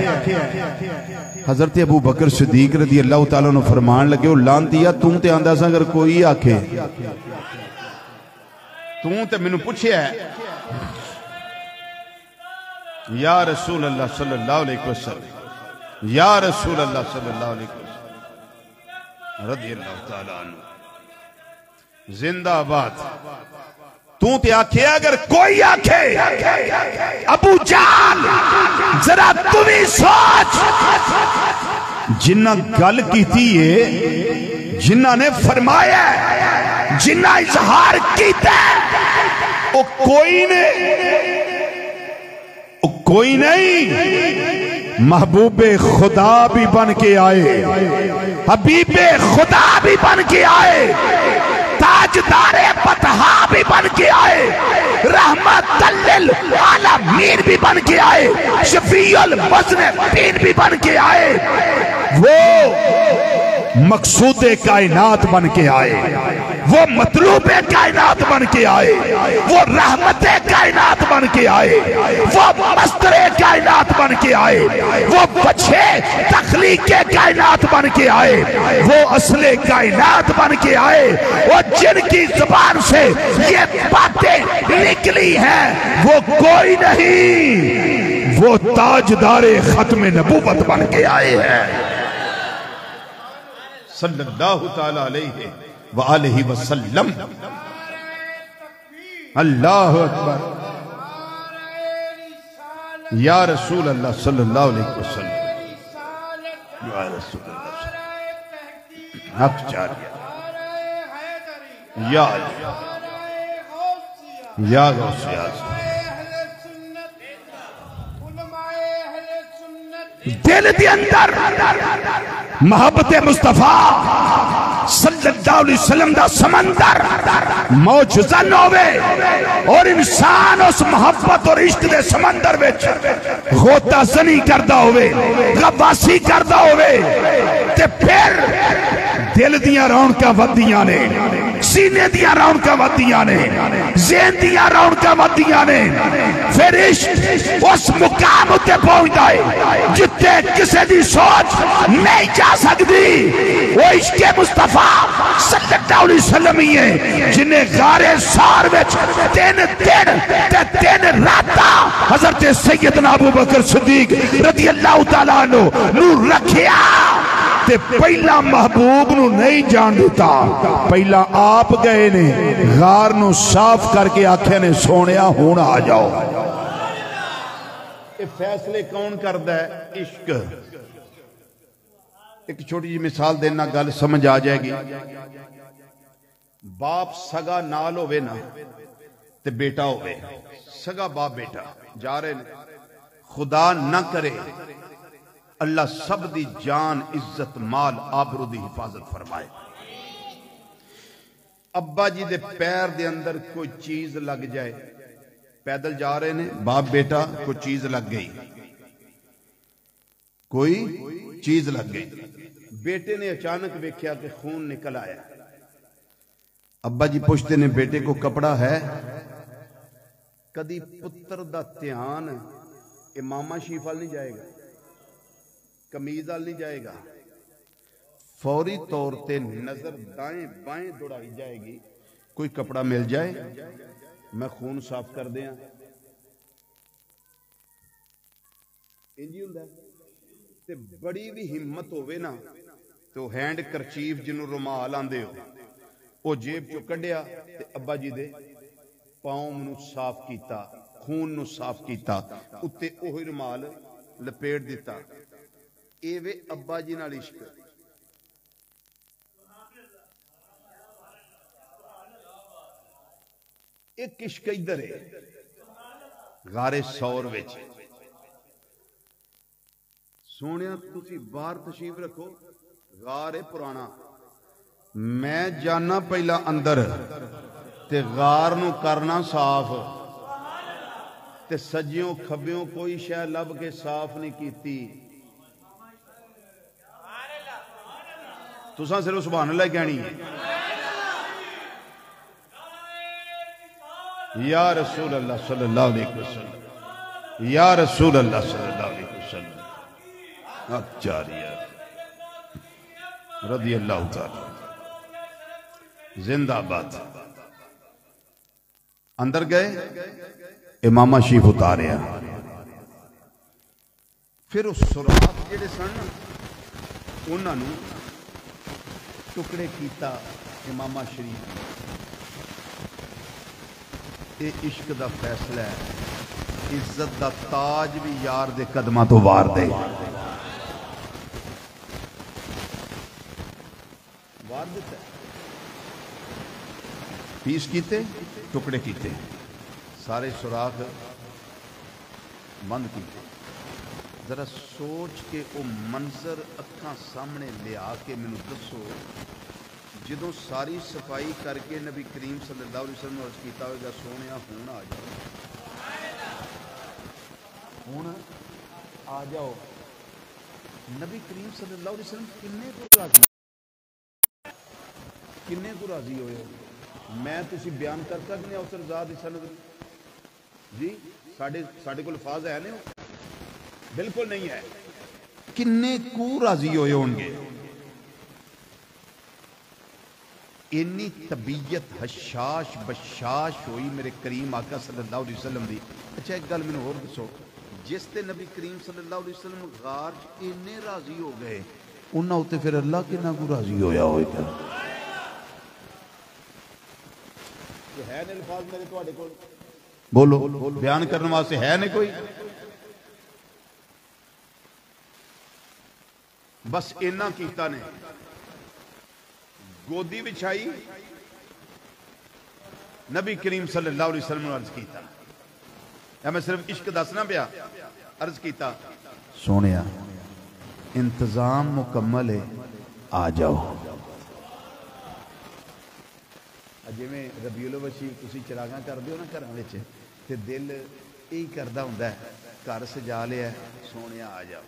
حضرت ابو بکر صدیق رضی اللہ تعالیٰ نے فرمان لگے او لانتیا تم تے آندہ سا اگر کوئی آکھے تم تے منو پوچھے ہے یا رسول اللہ صلی اللہ علیہ وسلم، یا رسول اللہ صلی اللہ علیہ وسلم رضی اللہ تعالیٰ عنہ زندہ آباد۔ تو تے آکھے اگر کوئی آکھے ابو جال ذرا تمہیں سوچ جنہ گل کیتی ہے، جنہ نے فرمایا ہے، جنہ اظہار کیتا ہے، وہ کوئی نہیں محبوب خدا بھی بن کے آئے، حبیب خدا بھی بن کے آئے، تاجدار بطحا بھی بن کے آئے، رحمت للعالمین بھی بن کے آئے، شفیع المذنبین بھی بن کے آئے، وہ مقصود کائنات بن کے آئے، وہ مطلوب کائنات بن کے آئے، وہ رحمت کائنات بن کے آئے، وہ مستر کائنات بن کے آئے، وہ بچے تخلیق کائنات بن کے آئے، وہ اصل کائنات بن کے آئے، وہ جن کی زبان سے یہ باتیں نکلی ہیں وہ کوئی نہیں، وہ تاجدار ختم نبوت بن کے آئے ہیں صلی اللہ تعالیٰ علیہ وآلہ وسلم۔ اللہ اکبر، یا رسول اللہ صلی اللہ علیہ وسلم، یا رسول اللہ صلی اللہ علیہ وسلم، حق جاریہ، یا غوث اعظم، دل دے اندر محبت مصطفیٰ صلی صلی اللہ علیہ وسلم دا سمندر معجزہ نہ ہوئے اور انسان اس محبت اور عشق دے سمندر وچ غوطہ زنی کردہ ہوئے، غواصی کردہ ہوئے، تے پھر دل دیاں رونقاں ودیاں نے، سینے دیاں رونقاں ودیاں نے، ذہن دیاں رونقاں ودیاں نے، پھر عشق اس مقام تے پہنچدا ہے جتے کسے دی سوچ نہیں جا سکتی۔ وہ عشق مصطفیٰ صلی اللہ علیہ وسلم ہی ہے جنہیں غار سار وچ تین دن تے تین راتاں حضرت سیدنا ابو بکر صدیق رضی اللہ تعالیٰ عنہ نور رکھیا تے پہلا محبوب نو نہیں جان دیتا، پہلا آپ گئے نے غار نو صاف کر کے آکھے نے سونیا ہون آ جاؤ۔ یہ فیصلے کون کردا ہے؟ عشق۔ ایک چھوٹی جی مثال دینا گل سمجھ آ جائے گی۔ باپ سگا نال ہوئے نا تے بیٹا ہوئے، سگا باپ بیٹا جا رہے نے، خدا نہ کرے اللہ سب دی جان عزت مال آبرو دی حفاظت فرمائے۔ ابا جی دے پیر دے اندر کوئی چیز لگ جائے، پیدل جا رہے نے باپ بیٹا، کوئی چیز لگ گئی، کوئی چیز لگ گئی، بیٹے نے اچانک دیکھا کہ خون نکل آیا، ابا جی پوچھتے نے بیٹے کو کپڑا ہے؟ کدی پتر دا دھیان امامہ شریف وال نہیں جائے گا، کمیز وال نہیں جائے گا، فوری طور تے نظر دائیں بائیں دوڑائی جائے گی، کوئی کپڑا مل جائے میں خون صاف کر دیا۔ انجی ہوندا تے بڑی بھی ہمت ہوئے نا تو ہینڈ کرچیف جنوں رومال آندے ہو وہ جیب چو کڈیا تے ابا جی دے پاؤں نو صاف کیتا، خون نو صاف کیتا، اتے اوہی رومال لپیٹ دیتا۔ ایوے ابا جی نال عشق۔ ایک عشق ادھر ہے غار سور وچ، سونیا تسی باہر تشریف رکھو، غار پرانا، میں جانا پہلا اندر تے غار نو کرنا صاف، تے سجیوں کھبیوں کوئی شے لب کے صاف نہیں کیتی۔ تساں صرف سبحان اللہ کہنی ہے، یا رسول اللہ صلی اللہ علیہ وسلم، یا رسول اللہ صلی اللہ علیہ وسلم، اچھاریہ رضی اللہ تعالی زندہ باد۔ اندر گئے امامہ شریف اتاریا، پھر اس سراخ جڑے سن انہاں نو ٹکڑے کیتا امامہ شریف۔ اے عشق دا فیصلہ ہے، عزت دا تاج بھی یار دے قدمہ تو وار دے، وار دیتا ہے، پیس کیتے ٹکڑے کیتے، سارے سراخ بند کیتے۔ ذرا سوچ کے او منظر اکھاں سامنے لیا کے میں دسو، جدوں ساری صفائی کر کے نبی کریم صلی اللہ علیہ وسلم نے عرض کیتا ہوگا سونیا ہون آ جاؤ، ہون آ جاؤ، نبی کریم صلی اللہ علیہ وسلم کنے کو راضی ہوئے؟ میں تسی بیان کر سکتے اس رضا دی سند جی ساڈے کو الفاظ ہے نہیں، بالکل نہیں ہے، کنے کو راضی ہوئے ہون گے؟ انی طبیعت حشاش بشاش ہوئی میرے کریم آقا صلی اللہ علیہ وسلم دی۔ اچھا ایک گل میں نے اور دسو، جس تے نبی کریم صلی اللہ علیہ وسلم غار اتنے راضی ہو گئے، انہاں ہوتے پھر اللہ کے نہ کو راضی ہویا ہوئے گا؟ یہ ہے نہیں الفاظ میرے تو آڑے کو بولو بیان کرنے واسطے ہے نہیں کوئی؟ بس اینا کیتا نے گودی بچھائی، نبی کریم صلی اللہ علیہ وسلم نے عرض کیتا، یا میں صرف عشق دسنا پیا، عرض کیتا سونیا انتظام مکمل ہے آ جاؤ۔ جی میں ربیع الاول تسی چراغاں کر دیو نا گھراں وچ تے دل یہی کردا ہوندا ہے گھر سجا لیا سونے آ جاؤ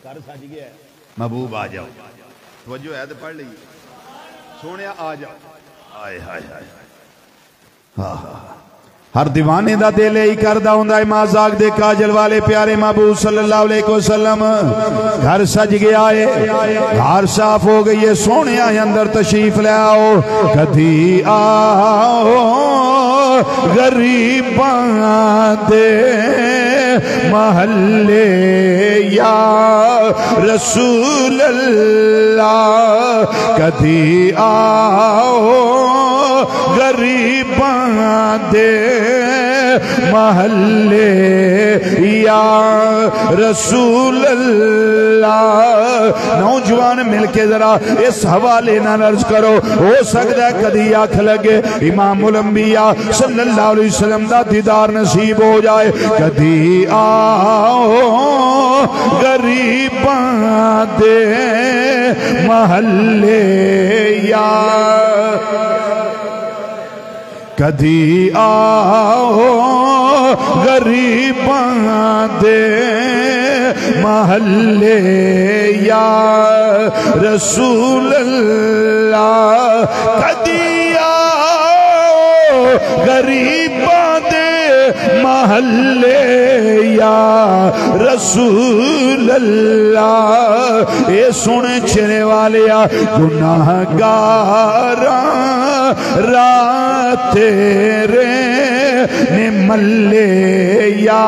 گھر سج گیا محبوب آ جاؤ توجہ ہے تو پڑھ لیجیے سونے آ جاؤ آئے ہائے ہائے ہر دیوانے دا دل ہی کردہ ہوندا ہے مازاق دے کاجل والے پیارے محبوب صلی اللہ علیہ وسلم گھر سج گیا ہے گھر صاف ہو گئی ہے سونے آئے اندر تشریف لے آؤ کدھی آؤ غریباں دے محلے یا رسول اللہ کدھی آؤ غریباں دے محلے یا رسول اللہ نوجوان مل کے ذرا اس حوالے نہ عرض کرو ہو سکتا ہے کدھی آنکھ لگے امام الانبیاء صلی اللہ علیہ وسلم دا دیدار نصیب ہو جائے کدھی آؤ غریباں دے محلے یا کدھی آؤ غریباں دے محلے یا رسول اللہ کدھی آؤ غریباں دے محلے یا رسول اللہ اے سنے چھنے والے گناہگاراں راہ تیرے نے ملے یا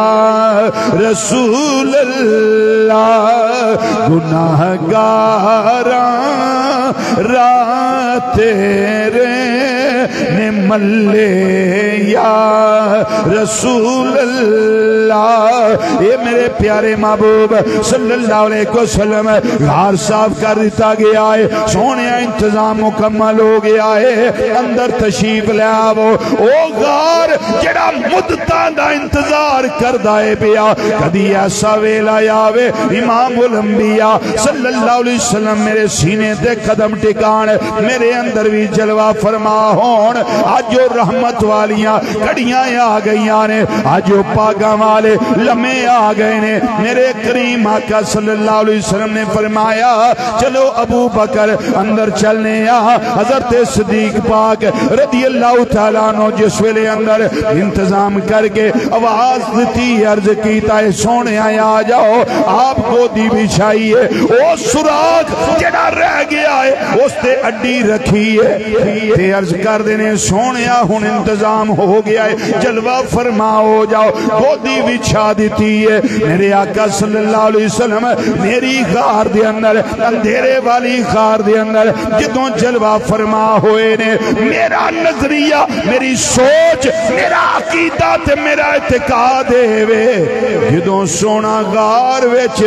رسول اللہ گناہگاراں راہ تیرے نے ملے یا رسول اللہ یہ میرے پیارے محبوب صلی اللہ علیہ وسلم غار صاف کر دیتا گیا ہے سونے انتظام مکمل ہو گیا ہے اندر تشریف لے آو او غار جڑا مدتاں دا انتظار کردہ ہے پیا کدی ایسا ویلا یاوے امام الانبیاء صلی اللہ علیہ وسلم میرے سینے تے قدم ٹکان میرے اندر بھی جلوہ فرما ہون آج جو رحمت والیاں کڑیاں آ گئیاں نے آج جو پاگاں والے لمحے آ گئے نے میرے کریم آقا صلی اللہ علیہ وسلم نے فرمایا چلو ابو بکر اندر چلنے حضرت صدیق پاک رضی اللہ تعالیٰ عنہ جس ویلے اندر انتظام کر کے آواز دیتی عرض کیتا ہے سونے آ جاؤ آپ کو دی بچھائیے او سراغ جڑا رہ گیا ہے اس تے اڈی رکھیے تے عرض کر دینے سونے ہن انتظام ہو گیا ہے جلوہ فرما ہو جاؤ گودی بچھا دیتی ہے میرے آقا صلی اللہ علیہ وسلم میری غار دے اندر اندھیرے والی غار دے اندر جدوں جلوہ فرما ہوئے نے میرا نظریہ میری سوچ میرا عقیدہ تے میرا اعتقاد ہے جدوں سونا غار وچ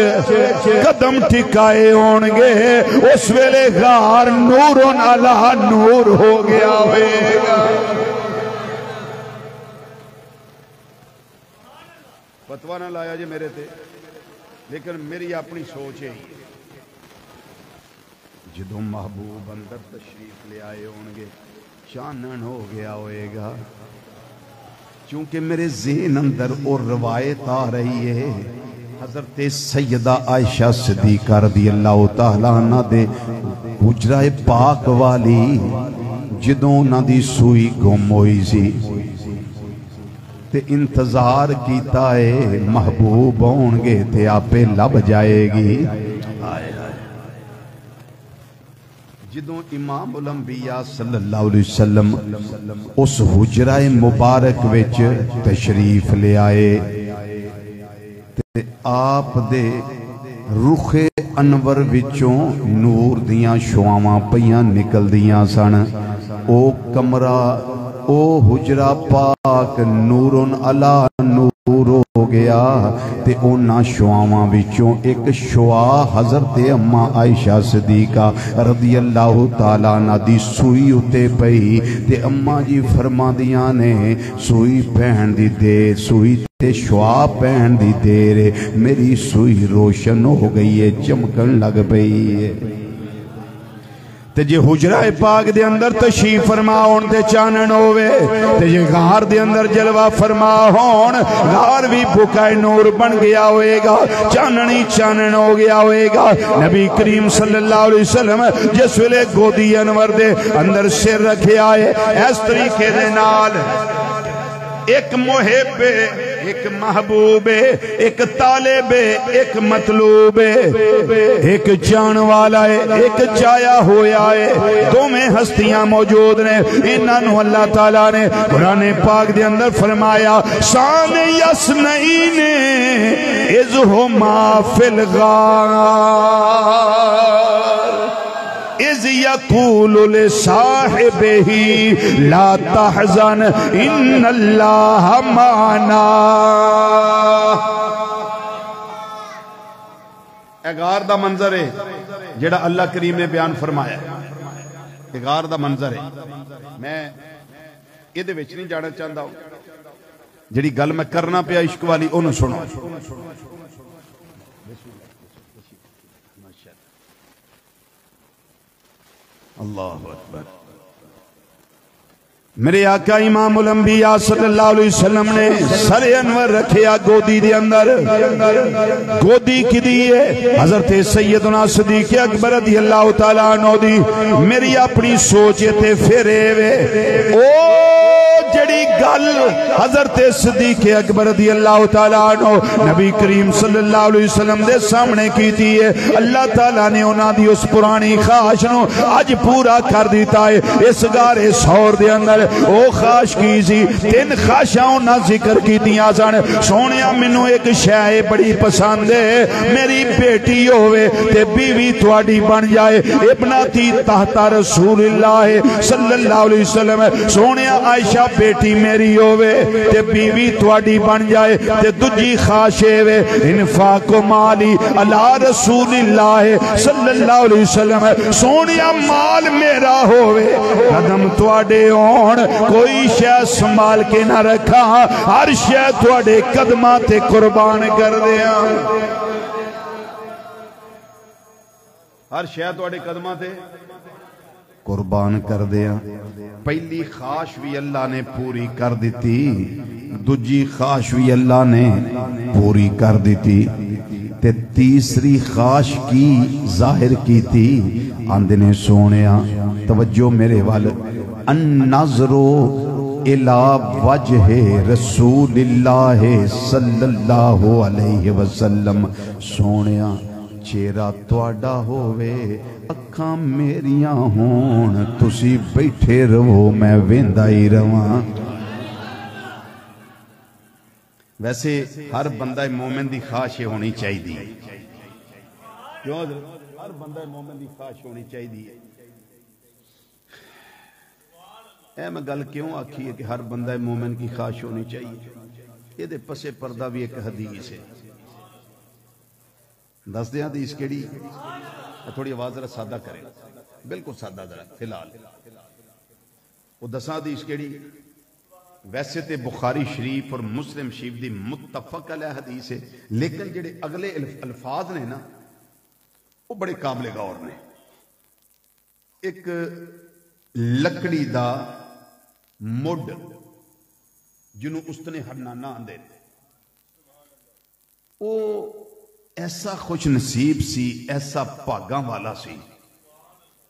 قدم ٹھکائے ہونگے اس ویلے غار نورن علی نور ہو گیا ہوئے گا فتوہ نہ لایا جی میرے تے لیکن میری اپنی سوچ ہے جدوں محبوب اندر تشریف لے آئے ہونگے چانن ہو گیا ہوئے گا چونکہ میرے ذہن اندر اور روایت آ رہی ہے حضرت سیدہ عائشہ صدیقہ رضی اللہ تعالیٰ عنہ دے حجرہ پاک والی جدوں نہ دی سوئی گم ہوئی سی تے انتظار کیتا ہے محبوب ہونگے تے آپے لب جائے گی جدوں امام الانبیاء صلی اللہ علیہ وسلم اس حجرہ مبارک وچ تشریف لے آئے تے آپ دے رخ انور وچوں نور دیاں شعاواں پیاں نکل دیاں سن او کمرہ او حجرہ پاک نورن علی نور ہو گیا تے اونا شعاواں وچوں ایک شعا حضرت اماں عائشہ صدیقہ رضی اللہ تعالیٰ عنہ دی سوئی اتے پئی تے اماں جی فرما دیاں نے سوئی پہن دی دے سوئی تے شعا پہن دی دیر میری سوئی روشن ہو گئی ہے چمکن لگ پئی ہے تے جے حجرہ پاک دے اندر تشریف فرما ہون تے چانن ہوئے تے جے غار دے اندر جلوہ فرما ہون غار بھی بکائے نور بن گیا ہوئے گا چاننی چانن ہو گیا ہوئے گا نبی کریم صلی اللہ علیہ وسلم جس ویلے گودی انور دے اندر سر رکھے آئے اس طریقے دے نال ایک محب ایک محبوب ایک طالب ایک مطلوب ایک جان والا ہے ایک چایا ہویا ہے دو میں ہستیاں موجود نے انہوں اللہ تعالیٰ نے قرآن پاک دے اندر فرمایا شان یسنعین اذ ہما فی الغار اذ یقول لصاحبہ لا تحزن ان اللہ معنا غار دا منظر ہے جڑا اللہ کریم نے بیان فرمایا غار دا منظر ہے میں یہ دے وچ نہیں جانا چاہتا ہوں جڑی گل میں کرنا پیا عشق والی انہوں سنو اللہ اکبر میرے آقا امام الانبیاء صلی اللہ علیہ وسلم نے سر انور رکھیا گودی دے اندر گودی کی دیئے حضرت سیدنا صدیق اکبر رضی اللہ تعالیٰ عنہ دی میری اپنی سوچے پھرے وے او جڑی گل حضرت صدیق اکبر رضی اللہ تعالیٰ عنہ نبی کریم صلی اللہ علیہ وسلم دے سامنے کی تھی ہے اللہ تعالیٰ نے انہاں دی اس پرانی خواہش نو آج پورا کر دیتا ہے اس گارے سور دے اندر او خواہش کی سی تین خواہشاں نہ ذکر کی دیا سن سونیا منو ایک شے بڑی پسند ہے میری بیٹی ہوئے تے بیوی تواڈی بن جائے ابنتی تحت رسول اللہ صلی اللہ علیہ وسلم سونیا عائشہ بیٹی میری ہوئے تے بیوی تواڈی بن جائے تے دجی خواہش ہے انفاق مالی علی رسول اللہ صلی اللہ علیہ وسلم سونیا مال میرا ہوئے قدم تواڈے ہون کوئی شے سنبھال کے نہ رکھا ہر شے تواڈے قدماں تے قربان کر دیا ہر شے تواڈے قدماں تے قربان کر دیا پہلی خواہش بھی اللہ نے پوری کر دیتی دوجی خواہش بھی اللہ نے پوری کر دیتی تے تیسری خواہش کی ظاہر کی تھی آندنے سونیا توجہ میرے والد النظر الى وجہ رسول اللہ صلی اللہ علیہ وسلم سونیا چہرہ تواڈا ہوئے اکھاں میریاں ہون تسی بیٹھے رہو میں ویندا ہی رواں ویسے ہر بندہ مومن دی خواہش ہونی چاہیے کیوں ہر بندہ مومن دی خواہش ہونی چاہیے اے میں گل کیوں آکھی ہے کہ ہر بندہ مومن کی خواہش ہونی چاہیے یہ دے پسے پردہ بھی ایک حدیث ہے دس دیں حدیث کیڑی تھوڑی آواز ذرا سادہ کریں بالکل سادہ ذرا فی الحال وہ دساں حدیث کیڑی ویسے تے بخاری شریف اور مسلم شریف دی متفق علیہ حدیث ہے لیکن جڑے اگلے الفاظ نے نا وہ بڑے قابل غور نے ایک لکڑی دا مڈ جنہوں استنے ہرنانہ آندے او ایسا خوش نصیب سی ایسا پاگاں والا سی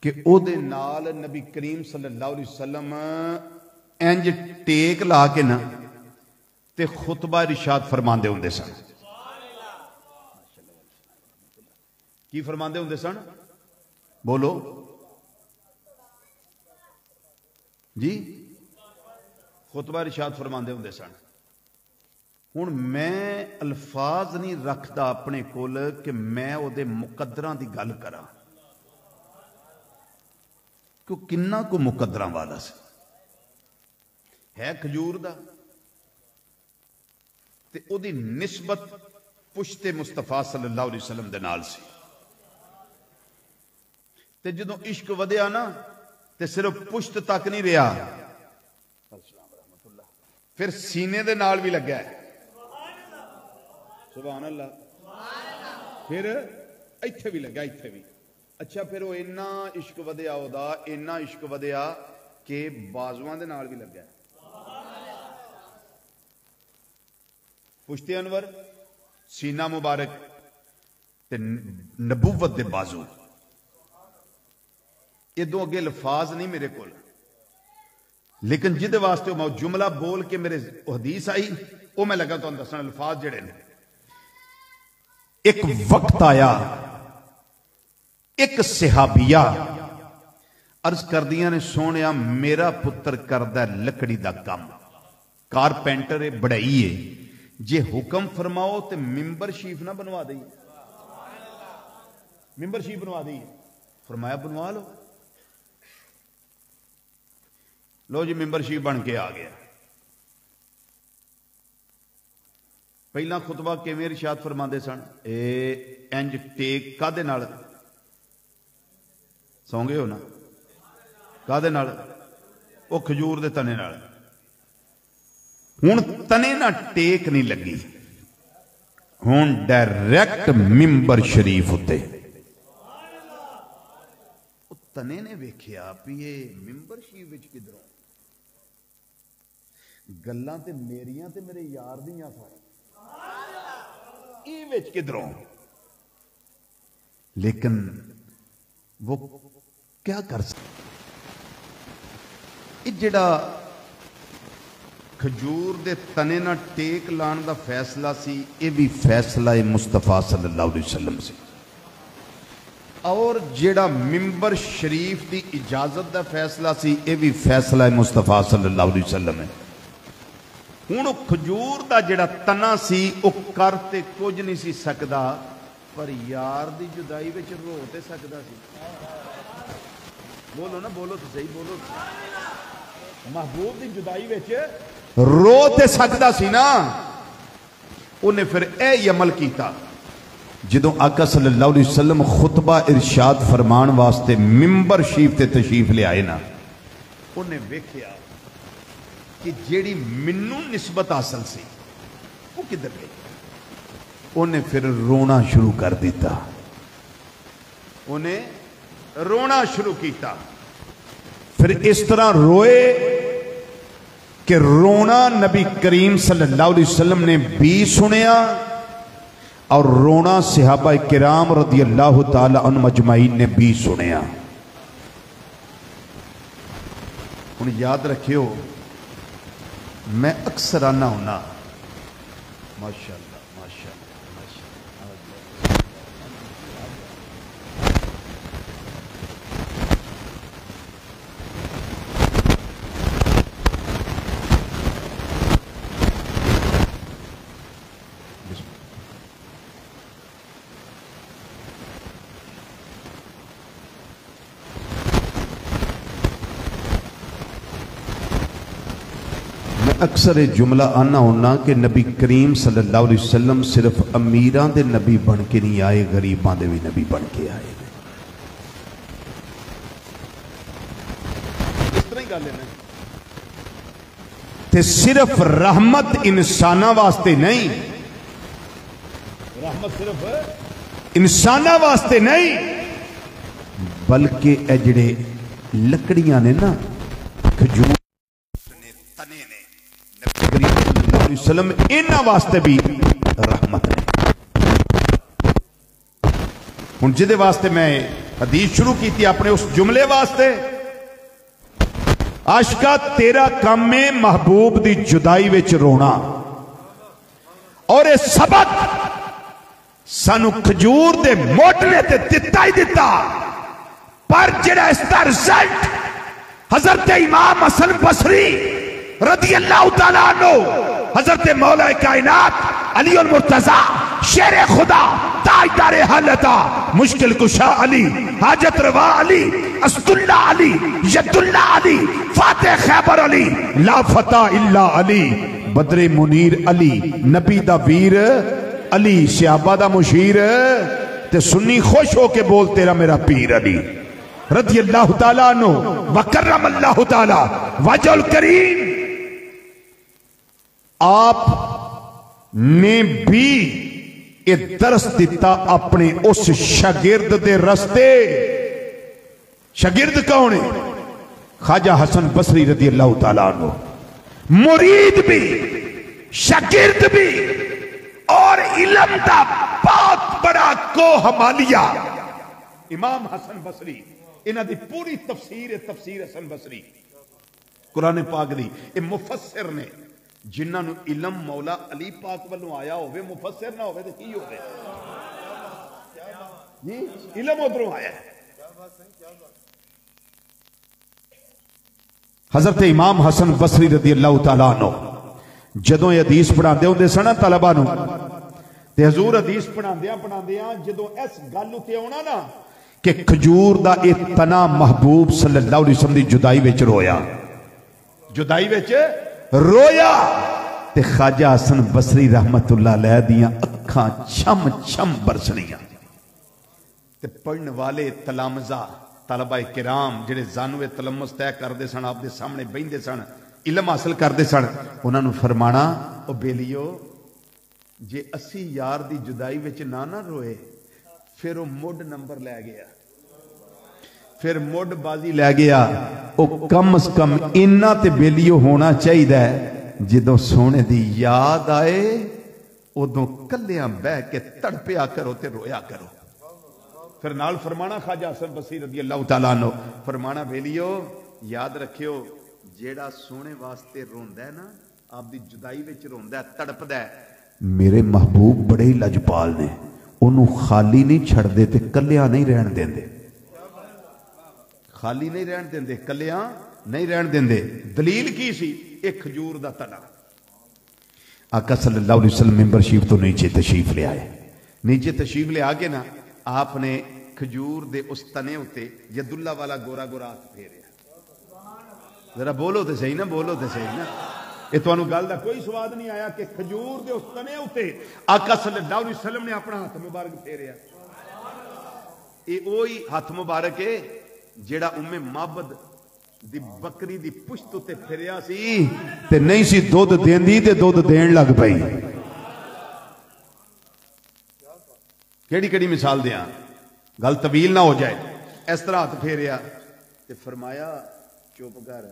کہ او دے نال نبی کریم صلی اللہ علیہ وسلم انج ٹیک لا کے نا تے خطبہ ارشاد فرماندے ہوندے سن کی فرماندے ہوندے سن بولو جی خطبہ ارشاد فرماندے ہوندے سن ہن میں الفاظ نہیں رکھدا اپنے کول کہ میں او دے مقدراں دی گل کراں کہ کننا کو مقدراں والا سی ہے کھجور دا تے او دی نسبت پشت مصطفیٰ صلی اللہ علیہ وسلم دے نال سی تے جدوں عشق ودیا نا تے صرف پشت تک نہیں رہا پھر سینے دے نال بھی لگا ہے سبحان اللہ پھر ایتھے بھی لگا ایتھے بھی اچھا پھر وہ اینا عشق ودیا ہودا اینا عشق ودیا کہ بازوان دے نال بھی لگا پشت انور سینہ مبارک تے نبوت دے بازو یہ دو اگے لفاظ نہیں میرے کو لیکن جدے واسطے میں جملہ بول کے میرے حدیث آئی وہ میں لگا تو دسنا الفاظ جڑے نے ایک وقت آیا ایک صحابیہ عرض کر دیا نے سونیا میرا پتر کردہ لکڑی دا کام کارپینٹر ہے بڑائی ہے جے حکم فرماؤ تے ممبر شریف نہ بنوا دئی ممبر شریف بنوا دئی فرمایا بنوا لو لو جی ممبر شریف بن کے آ گیا پہلا خطبہ کیویں ارشاد فرماندے سن اے انج ٹیک کادے نال سو گئے ہو نا کادے نال او کھجور دے تنے نال ہن تنے نہ ٹیک نہیں لگی ہن ڈائریکٹ ممبر شریف ہوتے تنے نے ویکھیا پیے ممبر شریف وچ کدھروں گلاں تے میریاں تے میرے یار دیاں سارے ای وچ کدھروں لیکن وہ کیا کر سکتا یہ جڑا کھجور دے تنے نہ ٹیک لان دا فیصلہ سی یہ بھی فیصلہ مصطفیٰ صلی اللہ علیہ وسلم سے اور جڑا ممبر شریف دی اجازت دا فیصلہ سی یہ بھی فیصلہ مصطفیٰ صلی اللہ علیہ وسلم ہے ہوں کھجور دا جڑا تنا سی وہ کرتے کچھ نہیں سی سکدا پر یار دی جدائی وچ رو تے سکدا سی بولو نا بولو تو صحیح بولو محبوب دی جدائی وچ رو تے سکدا سی نا انہیں پھر اے عمل کیتا جدوں آقا صلی اللہ علیہ وسلم خطبہ ارشاد فرمان واسطے ممبر شریف تے تشریف لے آئے نا انہیں ویکھیا کہ جیڑی منو نسبت حاصل سی وہ کدھر گئی انہیں پھر رونا شروع کر دیتا انہیں رونا شروع کیتا پھر اس طرح روئے کہ رونا نبی کریم صلی اللہ علیہ وسلم نے بھی سنیا اور رونا صحابہ کرام رضی اللہ تعالی عنہ مجمعین نے بھی سنیا انہیں یاد رکھیو میں اکثر آنا ہونا ماشاءاللہ ماشاءاللہ ماشاءاللہ اکثر جملہ آنا ہونا کہ نبی کریم صلی اللہ علیہ وسلم صرف امیران دے نبی بن کے نہیں آئے غریبان دے بھی نبی بن کے آئے اس طرح ہی گا لینا تے صرف رحمت انسانہ واسطے نہیں رحمت صرف انسانہ واسطے نہیں بلکہ اجڑے لکڑیاں نے نا کھجور وسلم انہاں واسطے بھی رحمت ہے ہن جدے واسطے میں حدیث شروع کی تھی اپنے اس جملے واسطے عاشقا تیرا کام میں محبوب دی جدائی وچ رونا اور اے سبق سانو کھجور دے موٹنے تے دتا ہی دتا پر جڑا اس دا رزلٹ حضرت امام حسن بصری رضی اللہ تعالیٰ عنہ حضرت مولا کائنات علی المرتضی شیر خدا تاجدار حالتا مشکل کشا علی حاجت روا علی اسد اللہ علی ید اللہ علی فاتح خیبر علی لا فتح اللہ علی بدر منیر علی نبی دا ویر علی صحابہ دا مشیر تے سنی خوش ہو کے بول تیرا میرا پیر علی رضی اللہ تعالیٰ عنہ وکرم اللہ تعالیٰ وجہ الکریم آپ نے بھی یہ درس دیتا اپنے اس شاگرد دے رستے. شاگرد کون ہے؟ خواجہ حسن بصری رضی اللہ تعالیٰ عنہ. مرید بھی شاگرد بھی اور علم دا بہت بڑا کو ہمالیہ. امام حسن بصری انہاں دی پوری تفسیر تفسیر حسن بصری قرآن پاک دی. یہ مفسر نے جنہاں نو علم مولا علی پاک والوں آیا ہوئے، مفسر نہ ہوئے تو کی ہوئے جی؟ علم ادھروں آیا ہے. حضرت امام حسن بصری رضی اللہ تعالیٰ عنہ جدوں یہ حدیث پڑھاندے ہوندے سن طلباء نو تے حضور حدیث پڑھاندیاں جدوں اس گل تے آنا نا کہ کھجور دا اے تنا محبوب صلی اللہ علیہ وسلم دی جدائی وچ رویا، جدائی وچ رویا تے خواجہ حسن بصری رحمت اللہ علیہ دیاں اکھاں چھم چھم برسنیاں. تے پڑھن والے تلامذہ طلبہ کرام جڑے زانوے تلمس طے کردے سن، آپ دے سامنے بیندے سن، علم حاصل کردے سن، انہاں نو فرمانا او بیلیو جے اسی یار دی جدائی وچ نہ روئے پھر وہ مڈ نمبر لے گیا، پھر مڈ بازی لے گیا. او کم از کم انہاں تے بیلیو ہونا چاہیے جدوں سونے دی یاد آئے ادوں کلیاں بہ کے تڑپیا کرو تے رویا کرو. پھر نال فرمانا خواجہ حسن بصری رضی اللہ تعالیٰ عنہ فرمانا بیلیو یاد رکھیو جیڑا سونے واسطے روندا ہے نا آپ دی جدائی وچ روندا ہے تڑپدا ہے، میرے محبوب بڑے ہی لجپال نے، انہوں خالی نہیں چھڑ دے تے کلیاں نہیں رہن دیں دے، خالی نہیں رہن دیں دے، کلیاں نہیں رہن دیں دے. دلیل کی سی؟ ایک کھجور دا تنا. آقا صلی اللہ علیہ وسلم ممبر شریف تو نیچے تشریف لے آئے. نیچے تشریف لے آگے نا آپ نے کھجور دے اس تنے ہوتے ید اللہ والا گورا گورا ہاتھ پھیریا. ذرا بولو تے صحیح نا، بولو تے صحیح نا. یہ تو گل دا کوئی سواد نہیں آیا کہ کھجور دے اس تنے ہوتے آقا صلی اللہ علیہ وسلم نے اپنا ہاتھ مبارک پھیریا. یہ وہی ہاتھ مبارک ہے جیڑا معبد دی بکری دی پشت تے پھریا سی تے نہیں سی دودھ دیندی تے دودھ دین لگ پئی. کیڑی کیڑی مثال دیاں گل طویل نہ ہو جائے. اس طرح ہاتھ پھیریا تے فرمایا چپ کر،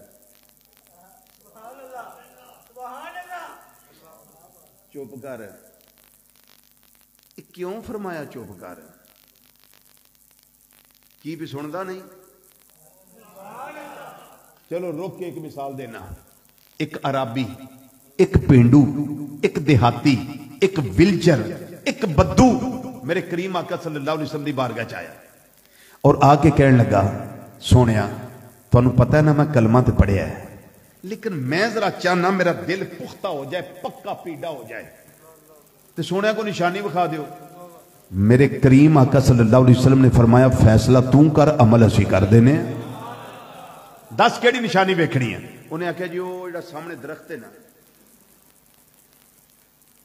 چپ کر. کیوں فرمایا چپ کر؟ کی بھی سندا نہیں؟ چلو روک کے ایک مثال دینا. ایک عرابی، ایک پینڈو، ایک دیہاتی، ایک ویلچر، ایک بدو میرے کریم آقا صلی اللہ علیہ وسلم دی بارگاہ چ آیا اور آ کے کہنے لگا سونیا تانوں پتہ ہے نا میں کلمہ تے پڑھیا ہے لیکن میں ذرا چاہنا میرا دل پختہ ہو جائے، پکا پیڑا ہو جائے، تے سونیا کو نشانی بکھا دیو. میرے کریم آقا صلی اللہ علیہ وسلم نے فرمایا فیصلہ توں کر، عمل اسی کر دینے. دس کیڑی نشانی ویکھنی ہے؟ انہیں آخیا جی وہ جڑا سامنے درخت ہے نا،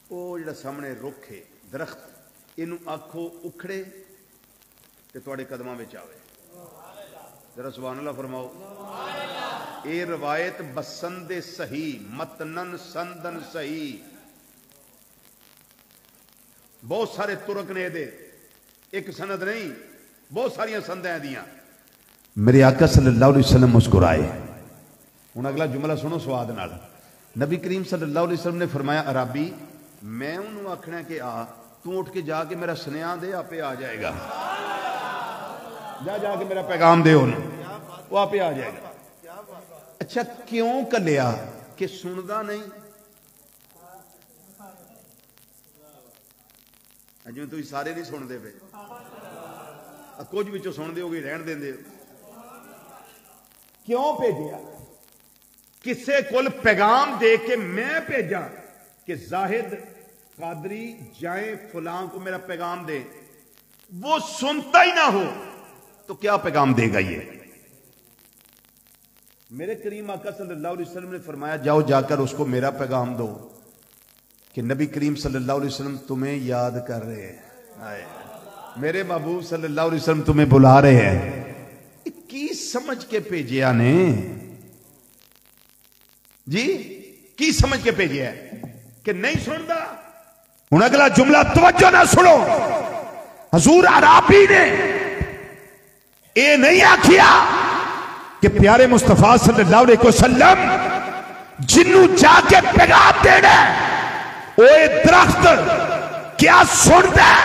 وہ جڑا سامنے رکھ ہے درخت، اینو آکھو اکھڑے تے تواڈے قدماں وچ آوے. ذرا سبحان اللہ فرماؤ. اے روایت بسند صحیح متنن سندن صحیح، بہت سارے ترک نے دے، ایک سند نہیں، بہت ساری سندیں دیاں. میرے آقا صلی اللہ علیہ وسلم مسکرائے. ہن اگلا جملہ سنو سواد نال. نبی کریم صلی اللہ علیہ وسلم نے فرمایا عرابی میں انہوں آکھنا کہ آ تو اٹھ کے جا کے میرا سنیاں دے، آپ آ جائے گا. جا کے میرا پیغام دے انہوں، وہ آپ آ جائے گا. اچھا کیوں کلیا کہ سندا نہیں؟ اجوں تو سارے نہیں سن دے پے، کچھ بچوں سن دے ہو گئی رہن دیں. کیوں بھیجیا؟ کسے کول پیغام دے کے میں بھیجا کہ زاہد قادری جائیں فلاں کو میرا پیغام دے، وہ سنتا ہی نہ ہو تو کیا پیغام دے گا یہ؟ میرے کریم آقا صلی اللہ علیہ وسلم نے فرمایا جاؤ جا کر اس کو میرا پیغام دو کہ نبی کریم صلی اللہ علیہ وسلم تمہیں یاد کر رہے ہیں، میرے محبوب صلی اللہ علیہ وسلم تمہیں بلا رہے ہیں. کی سمجھ کے بھیجیا نے جی؟ کی سمجھ کے بھیجیا ہے کہ نہیں سندا ہن اگلا جملہ توجہ نہ سنو، حضور عرابی نے اے نہیں آکھیا کہ پیارے مصطفیٰ صلی اللہ علیہ وسلم جنوں جا کے پیغام دینا اوے درخت کیا سنتا ہے؟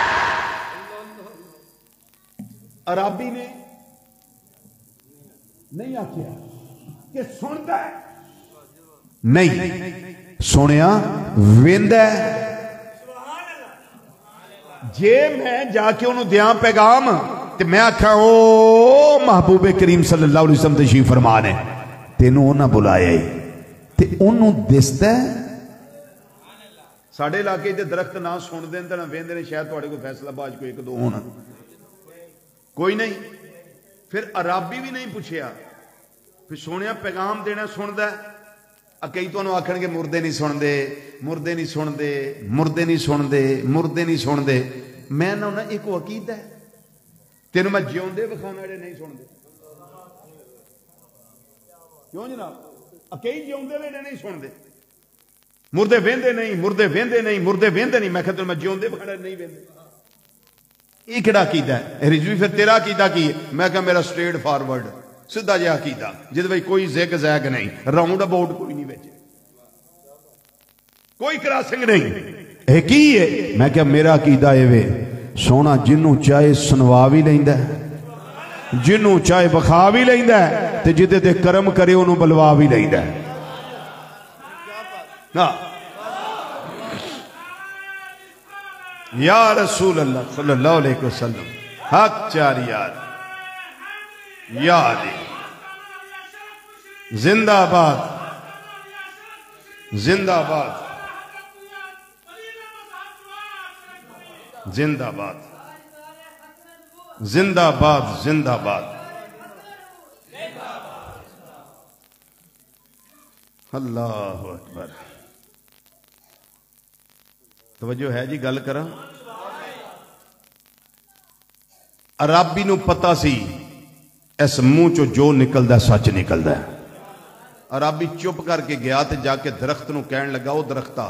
عرابی نے نہیں آکھیا کہ سنتا ہے، نہیں سنیا ویندا ہے۔ جے میں جا کے انہوں دیاں پیغام تے میں آکھا او محبوب کریم صلی اللہ علیہ وسلم تشریف فرما نے تینوں نہ بلایا ہی تے انہوں دستا ہے۔ ساڑھے علاقے دے درخت نہ سن دیں تے نہ ویندے نے، شاید تواڈے کوئی فیصلہ باز کوئی ایک دو ہونا، کوئی نہیں۔ پھر عرابی بھی نہیں پوچھیا، پھر سونیا پیغام دینا سندا ہے۔ کئی تو انہوں آکھن گے مردے نہیں سن دے، مردے نہیں سن دے، مردے نہیں سن دے، مردے نہیں سن دے۔ میں نہ ہونا ایک عقیدہ ہے، تینوں میں جیوندے وکھانا جڑے نہیں سن دے، کیوں جناب؟ کئی جیوندے ویڑے نہیں سن دے، مردے ویندے نہیں، مردے ویندے نہیں، مردے ویندے نہیں۔ میں کہتا ہوں میں جیوندے وکھانا نہیں ویندے، یہ کیڑا عقیدہ ہے؟ رضوی پھر تیرا عقیدہ کی ہے؟ میں کہا میرا سٹریٹ فارورڈ سدھا جہا عقیدہ جہد بھائی کوئی زیگ زیگ نہیں، راؤنڈ اباؤٹ کوئی نہیں بچے، کوئی کراسنگ نہیں۔ ایک ہی ہے۔ میں کہا میرا عقیدہ ہے وے سونا جنوں چاہے سنوا بھی لیندا ہے، جنوں چاہے بخا بھی لیندا ہے، تے جدے تے کرم کرے انہوں بلوا بھی لیندا ہے۔ یا رسول اللہ صلی اللہ علیہ وسلم، حق چار یار یا علی، زندہ آباد، زندہ آباد، زندہ آباد، زندہ آباد، زندہ آباد۔ اللہ اکبر، توجہ ہے جی گل کراں؟ عرابی نو پتہ سی اس منہ چو جو نکلدا سچ نکلدا ہے۔ عرابی چپ کر کے گیا تے جا کے درخت نو کہن لگا او درختہ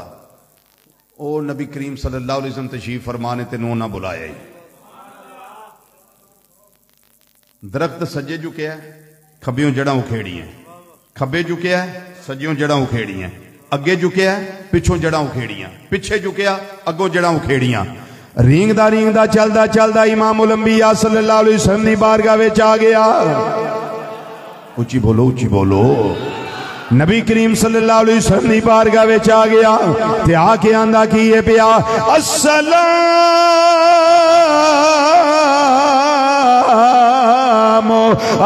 او نبی کریم صلی اللہ علیہ وسلم تشریف فرمانے تے نو نہ بلایا ہی۔ درخت سجے جھکیا ہے، کھبیوں جڑاں اکھیڑی ہیں، کھبے جھکیا ہے، سجیوں جڑاں اکھیڑی ہیں، اگے جھکیا ہے، پچھوں جڑاں اکھیڑیاں، پیچھے جھکیا اگوں جڑاں اکھیڑیاں۔ رینگدا چلدا چلدا امام الانبیاء صلی اللہ علیہ وسلم دی بارگاہ وچ آ گیا۔ اچھی بولو، اچھی بولو۔ نبی کریم صلی اللہ علیہ وسلم دی بارگاہ وچ آ گیا تے آ کے آندا کی ہے پیا السلام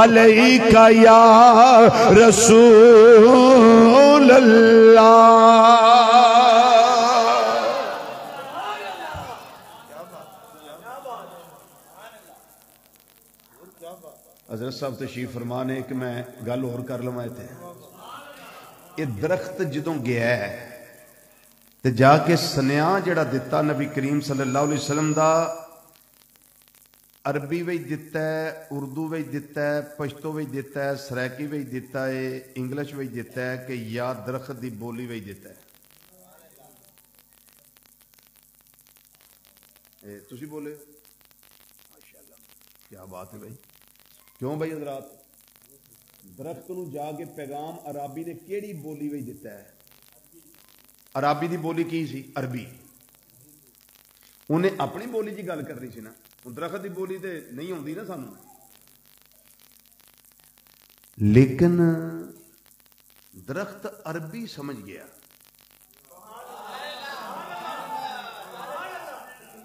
علیک یا رسول اللہ۔ حضرت صاحب تشریف فرمانے کہ میں گل اور کر لوائے تھے۔ یہ درخت جدوں گیا ہے تے جا کے سنیا جڑا دتا نبی کریم صلی اللہ علیہ وسلم دا، عربی وی دیتا ہے، اردو وی دیتا ہے، پشتو وی دیتا ہے، سریکی وی دیتا ہے، انگلش وی دیتا ہے کہ یا درخت دی بولی وی دیتا ہے۔ تسی بولے ماشاءاللہ، کیا بات ہے بھائی؟ کیوں بھائی حضرات؟ درخت نو جا کے پیغام عرابی نے کیڑی بولی وی دیتا ہے؟ عرابی دی بولی کی سی؟ عربی۔ انہیں اپنی بولی جی گل کر رہی سی نا، درخت دی بولی تے نہیں ہوندی نا سانو، لیکن درخت عربی سمجھ گیا۔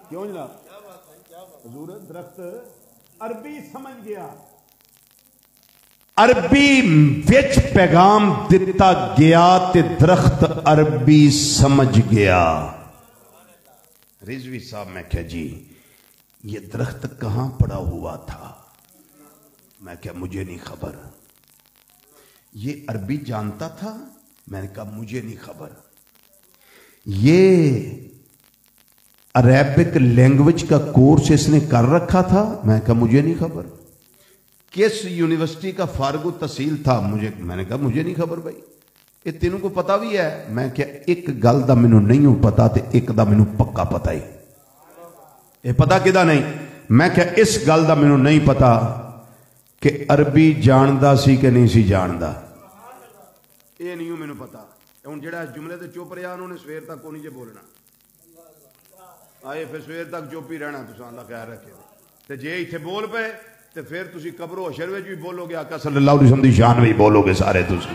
کیوں جناب؟ حضور درخت عربی سمجھ گیا، عربی وچ پیغام دیتا گیا تے درخت عربی سمجھ گیا۔ رضوی صاحب میں کہا جی یہ درخت کہاں پڑا ہوا تھا؟ میں کہا مجھے نہیں خبر۔ یہ عربی جانتا تھا؟ میں نے کہا مجھے نہیں خبر۔ یہ عربک لینگویج کا کورس اس نے کر رکھا تھا؟ میں کہا مجھے نہیں خبر۔ کس یونیورسٹی کا فارغ التحصیل تھا؟ میں نے کہا مجھے نہیں خبر بھائی۔ یہ تینوں کو پتا بھی ہے؟ میں کیا ایک گل دا مینوں نہیں پتا تے ایک دا مینوں پکا پتا ہے. یہ پتا کدا نہیں؟ میں کیا اس گل دا مینوں نہیں پتا کہ عربی جاندا سی کہ نہیں سی جاندا. یہ نہیں مینوں پتا. ہوں جہاں اس جملے تے چپ رہا انہوں نے سویر تک کو نہیں جے بولنا. آئے پھر سویر تک چپ ہی رہنا. تساں اللہ خیر رکھے تے جے ایتھے بول پے تے پھر تسی قبر و حشر وچ بھی بولو گے. آقا صلی اللہ علیہ وسلم دی شان وچ بولو گے سارے تسی.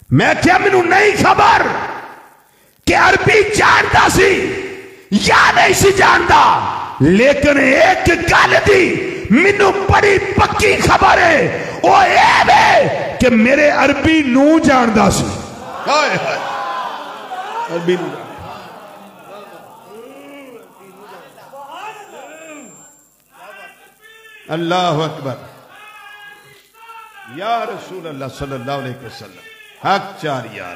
میں کیا مینوں نہیں خبر کہ عربی جاندا سی یا نہیں سی جاندا, لیکن ایک گل دی مینوں بڑی پکی خبر ہے, وہ اے کہ میرے عربی نو جاندا سی. ہائے ہائے عربی نو اللہ اکبر. یا رسول اللہ صلی اللہ علیہ وسلم حق چار یار.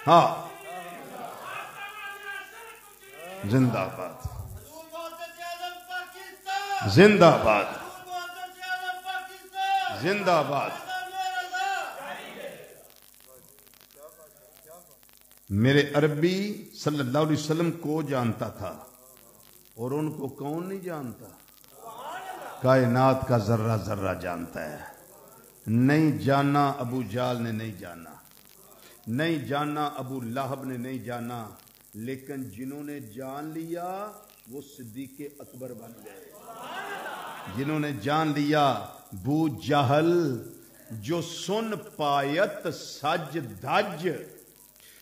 ہاں زندہ باد زندہ باد زندہ باد. میرے عربی صلی اللہ علیہ وسلم کو جانتا تھا اور ان کو کون نہیں جانتا؟ کائنات کا ذرہ ذرہ جانتا ہے. نہیں جانا ابو جال نے نہیں جانا, نہیں جانا ابو لہب نے نہیں جانا, لیکن جنہوں نے جان لیا وہ صدیق اکبر بن گئے. جنہوں نے جان لیا بو جہل جو سن پایت سج دھج,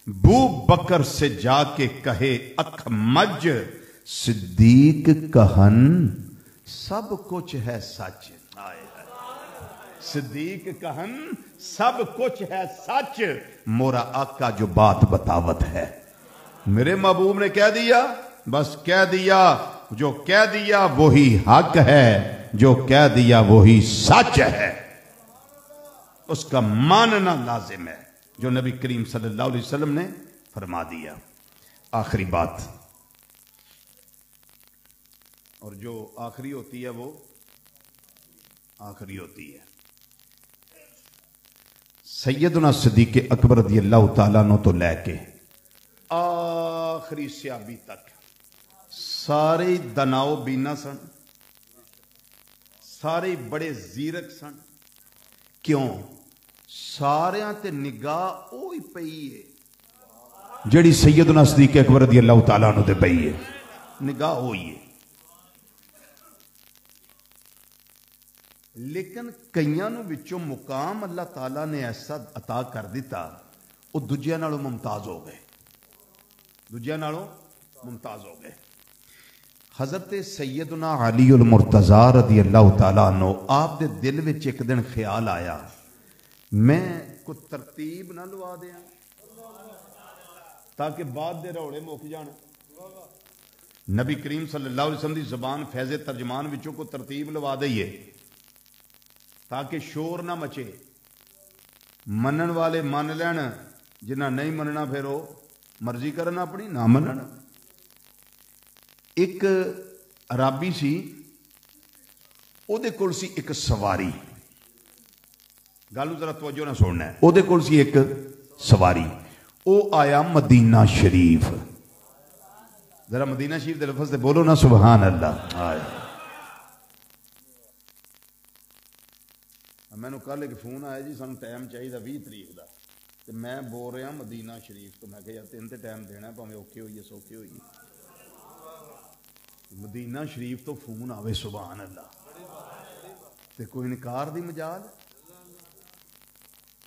بو بکر سے جا کے کہے اکھ مج, صدیق کہن سب کچھ ہے سچ. صدیق کہن سب کچھ ہے سچ, مورا آقا جو بات بتاوت ہے. میرے محبوب نے کہہ دیا, بس کہہ دیا. جو کہہ دیا وہی حق ہے, جو کہہ دیا وہی سچ ہے. اس کا ماننا لازم ہے جو نبی کریم صلی اللہ علیہ وسلم نے فرما دیا. آخری بات, اور جو آخری ہوتی ہے وہ آخری ہوتی ہے. سیدنا صدیق اکبر رضی اللہ تعالیٰ عنہ تو لے کے آخری صحابی تک سارے دناؤ بینا سن, سارے بڑے زیرک سن. کیوں؟ ساریاں تے نگاہ اوہی پئی ہے جڑی سیدنا صدیق اکبر رضی اللہ تعالیٰ عنہ تے پئی ہے. نگاہ ہوئی ہے. لیکن کئیاں نو وچوں مقام اللہ تعالیٰ نے ایسا عطا کر دیتا وہ دوجیاں نالوں ممتاز ہو گئے. دوجیاں نالوں ممتاز ہو گئے. حضرت سیدنا علی المرتضی رضی اللہ تعالیٰ عنہ, آپ دے دل وچ ایک دن خیال آیا میں کو ترتیب نہ لوا دیاں تاکہ بعد دے روڑے مک جان. نبی کریم صلی اللہ علیہ وسلم دی زبان فیض ترجمان وچوں کو ترتیب لوا دئیے تاکہ شور نہ مچے. منن والے من لین, جنہ نہیں مننا پھر وہ مرضی کرنا اپنی, نہ مننا. ایک عرابی سی, او دے کول سی ایک سواری. گالو ذرا توجہ نہ سننا ہے. او دے کول سی ایک سواری. او آیا مدینہ شریف. ذرا مدینہ شریف دے لفظ دے بولو نا سبحان اللہ. میں نے کل ایک فون آیا جی سانو ٹائم چاہیے 20 تاریخ کا, تو میں بول رہا مدینہ شریف تو. میں کہ یار تین تے ٹائم دینا پاویں اوکھے ہوئیے سوکھے ہوئیے. مدینہ شریف تو فون آوے سبحان اللہ تے کوئی انکار دی مجال.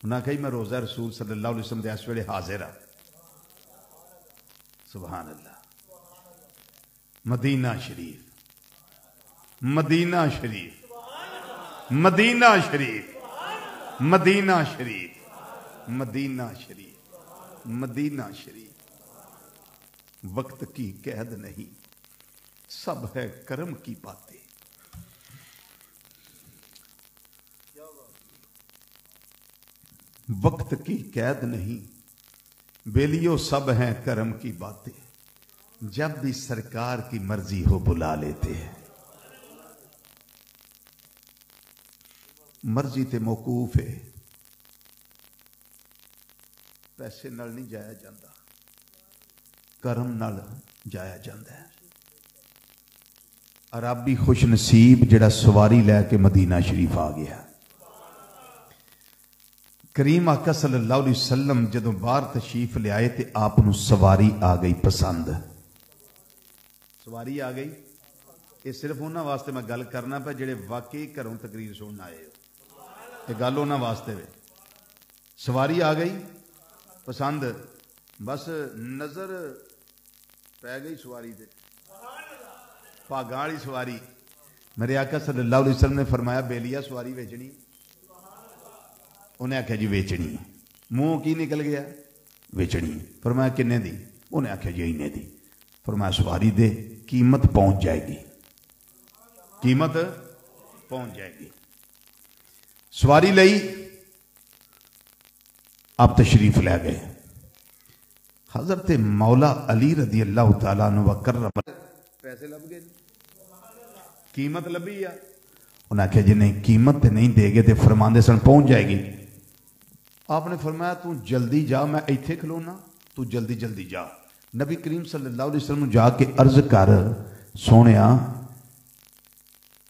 انہاں کہی میں روزہ رسول صلی اللہ علیہ وسلم دے اس ویلے حاضر ہاں. سبحان اللہ. مدینہ شریف, مدینہ شریف, مدینہ شریف, مدینہ شریف, مدینہ شریف, مدینہ شریف. وقت کی قید نہیں, سب ہے کرم کی باتیں. وقت کی قید نہیں, بیلیو سب ہیں کرم کی باتیں. جب بھی سرکار کی مرضی ہو بلا لیتے ہیں. مرضی تے موقوف ہے، پیسے نال نہیں جایا جاندہ، کرم نال جایا جاندہ ہے۔ عربی خوش نصیب جڑا سواری لے کے مدینہ شریف آ گیا۔ کریم آقا صلی اللہ علیہ وسلم جدوں باہر تشریف لے آئے تے آپ نو سواری آ گئی پسند، سواری آ گئی۔ یہ صرف انہاں واسطے میں گل کرنا پہ جڑے واقعی گھروں تقریر سننا آئے ہو، یہ گل انہاں واسطے وے۔ سواری آ گئی پسند، بس نظر پہ گئی سواری تے، پاگاں والی سواری۔ میرے آقا صلی اللہ علیہ وسلم نے فرمایا بیلیا سواری ویچنی؟ انہیں آکھیا جی ویچنی۔ منہ کی نکل گیا؟ ویچنی۔ فرمایا کنے دی؟ انہیں آکھیا جی اینے دی۔ فرمایا سواری دے، قیمت پہنچ جائے گی، قیمت پہنچ جائے گی۔ سواری لئی، آپ تشریف لے گئے۔ حضرت مولا علی رضی اللہ تعالیٰ عنہ وکرم، پیسے لب گئے، قیمت لبی ہے؟ انہیں آکھیا جی نہیں، قیمت نہیں دے گے تے فرماندے سن پہنچ جائے گی۔ آپ نے فرمایا تو جلدی جا، میں ایتھے کھلونا، تو جلدی جلدی جا۔ نبی کریم صلی اللہ علیہ وسلم جا کے عرض کر سونیا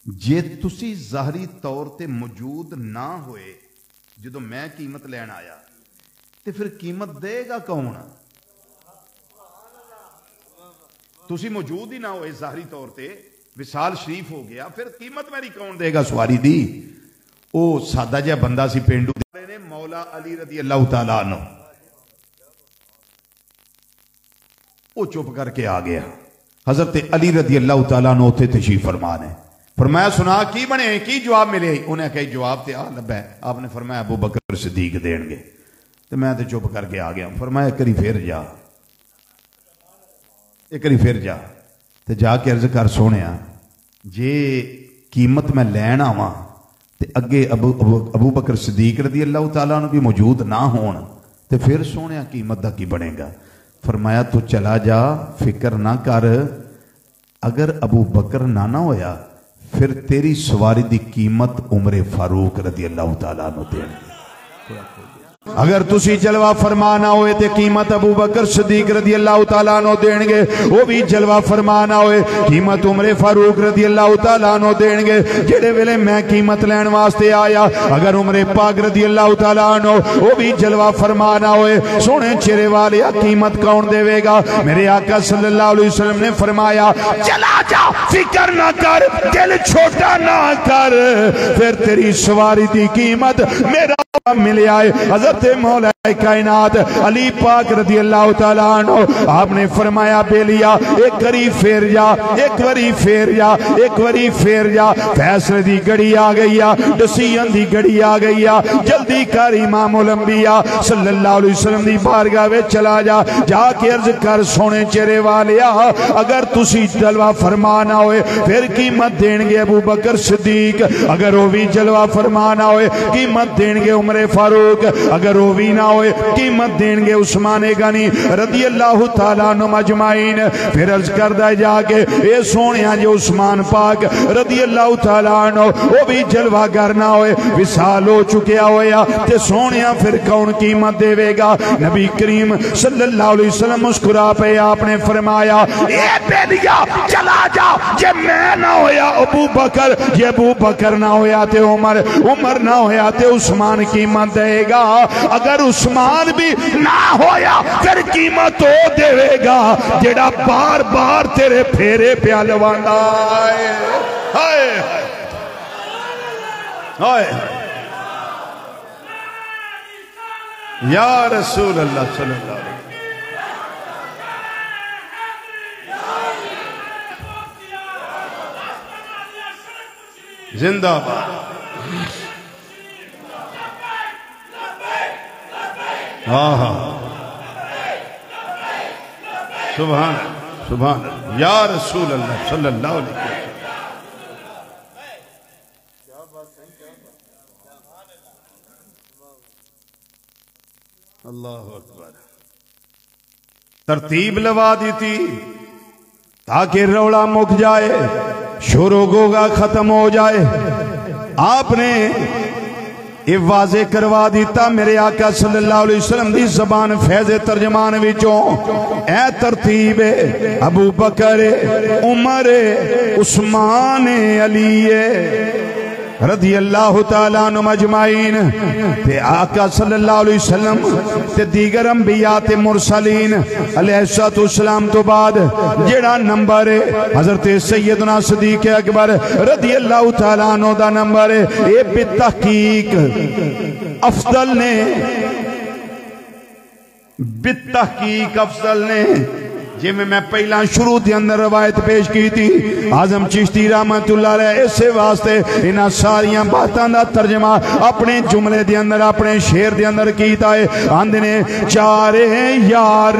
جے تسی ظاہری طور تے موجود نہ ہوئے جدو میں قیمت لین آیا تے پھر قیمت دے گا کون؟ تسی موجود ہی نہ ہوئے ظاہری طور تے، وصال شریف ہو گیا، پھر قیمت میری کون دے گا سواری دی؟ او سادہ جہا بندہ سی پینڈو نے مولا علی رضی اللہ تعالیٰ عنہ، وہ چپ کر کے آ گیا۔ حضرت علی رضی اللہ تعالیٰ عنہ تھے تشریف فرما نے فرمایا سنا کی بنے، کی جواب ملے؟ انہیں کہا جواب تے لبا ہے۔ آپ نے فرمایا ابو بکر صدیق دین گے، تو میں تے چپ کر کے آ گیا۔ فرمایا ایک کری پھر جا، ایک کری پھر جا، تے جا کے عرض کر سونیا جے قیمت میں لین آواں تے اگے ابو بکر صدیق رضی اللہ تعالیٰ عنہ بھی موجود نہ ہون تے پھر سونیا قیمت دا کی بنے گا؟ فرمایا تو چلا جا، فکر نہ کر، اگر ابو بکر نہ ہویا پھر تیری سواری دی قیمت عمر فاروق رضی اللہ تعالیٰ عنہ دیں گے۔ اگر تسی جلوہ فرمانا ہوئے تے قیمت ابو بکر صدیق رضی اللہ تعالیٰ عنہ دیں گے، وہ بھی جلوہ فرمانا ہوئے قیمت عمر فاروق رضی اللہ تعالیٰ عنہ دیں گے۔ جڑے ویلے میں قیمت لین واسطے آیا، اگر عمر پاک رضی اللہ تعالیٰ عنہ وہ بھی جلوہ فرمانا ہوئے، سونے چہرے والے قیمت کون دے گا؟ میرے آقا صلی اللہ علیہ وسلم نے فرمایا چلا جا، فکر نہ کر، دل چھوٹا نہ کر، پھر تیری سواری دی قیمت میرا ملے آئے۔ حضرت مولا کائنات علی پاک رضی اللہ تعالیٰ عنہ آپ نے فرمایا بیلیا ایک وری پھیر جا، ایک وری پھیر جا، ایک وری پھیر جا، فیصلے دی گڑی آ گئی، ڈسیزن دی گڑی آ گئی، جلدی کر امام الانبیاء صلی اللہ علیہ وسلم دی بارگاہ میں چلا جا، جا کے عرض کر سونے چہرے والیا اگر تسی جلوہ فرمانا ہوئے پھر قیمت دیں گے ابو بکر صدیق، اگر وہ بھی جلوہ فرمانا ہوئے قیمت دیں گے عمر فاروق، اگر وہ بھی نہ ہوئے قیمت دیں گے عثمان غنی رضی اللہ تعالیٰ عنہ مجمعین۔ پھر عرض کردہ جا کے اے سونیاں جو عثمان پاک رضی اللہ تعالیٰ عنہ وہ بھی جلوہ گر نہ ہوئے، وصال ہو چکیا ہویا، تے سونیاں پھر کون قیمت دے وے گا؟ نبی کریم صلی اللہ علیہ وسلم مسکرا پہ آپ نے فرمایا اے بیلیا چلا جا، جے میں نہ ہویا ابو بکر، جے ابو بکر نہ ہویا تے عمر، عمر نہ ہویا تے عثمان قیمت دے گا، اگر عثمان بھی نہ ہویا پھر قیمت ہو دے گا جیڑا بار بار تیرے پھیرے پہ لوانا ہے۔ ہائے ہائے یا رسول اللہ صلی اللہ علیہ وسلم، زندہ باد۔ سبحان سبحان یا رسول اللہ صلی اللہ علیہ وسلم۔ اللہ اکبر۔ ترتیب لوا دی تھی تاکہ روڑا مک جائے، شور و گوگا ختم ہو جائے۔ آپ نے یہ واضح کروا دیتا میرے آقا صلی اللہ علیہ وسلم دی زبان فیض ترجمان وچوں اے ترتیب ابو بکر عمر عثمان علی رضی اللہ تعالیٰ عنہ مجمعین تے آقا صلی اللہ علیہ وسلم تے دیگر انبیاء تے مرسلین علیہ السلام تو بعد جیڑا نمبر ہے حضرت سیدنا صدیق اکبر رضی اللہ تعالیٰ عنہ دا نمبر ہے یہ بالتحقیق افضل نے بالتحقیق افضل نے جی میں پہلا شروع دی اندر روایت پیش کی تھی اعظم چشتی رحمت اللہ علیہ اسے واسطے انہاں ساریاں باتاں دا ترجمہ اپنے جملے دی اندر اپنے شعر دی اندر کیتا ہے آندھنے چارے یار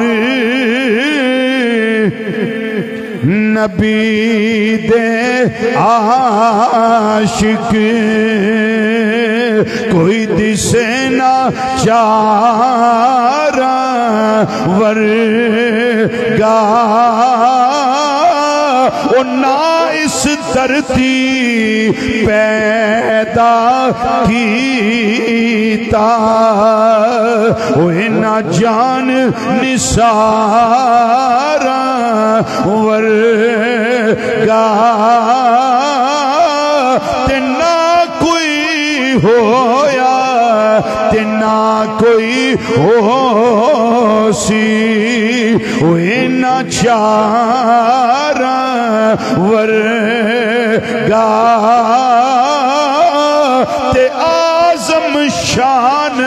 نبی دے عاشق کوئی دسے نہ چارہ ورگا او نہ اس دھرتی پیدا کیتا او نہ جان نثار ورگا تے نہ کوئی ہویا تے نہ کوئی ہو سی اوہ نہ چار ورگا تے اعظم شان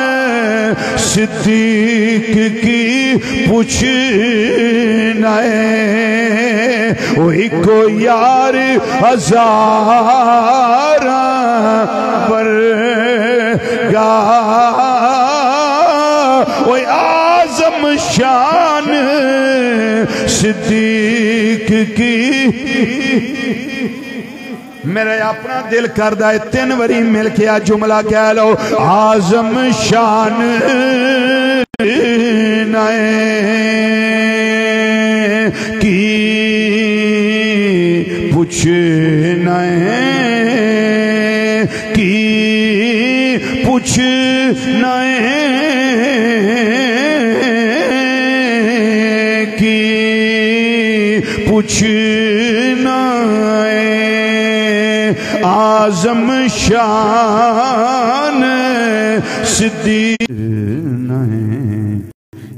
صدیق کی پوچھنا ہے وہی کو یار ہزار ورگا وہی اعظم شان صدیق کی میرے اپنا دل کردہ ہے تین وری مل کیا جملہ کہہ لو اعظم شان کی پوچھنا کی پوچھنا کی پوچھنا اعظم شان صدیق نہیں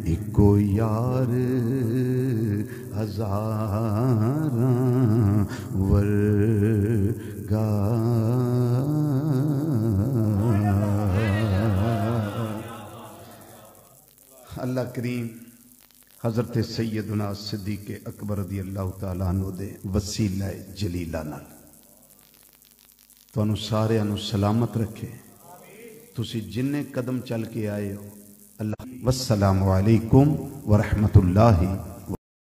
ایکو یار ہزار ورگا اللہ کریم حضرت سیدنا صدیق اکبر رضی اللہ تعالیٰ عنہ دے وسیلہ جلیلہ نال تو انہوں سارے انہوں سلامت رکھے تسی جننے قدم چل کے آئے ہو اللہ والسلام علیکم ورحمت اللہ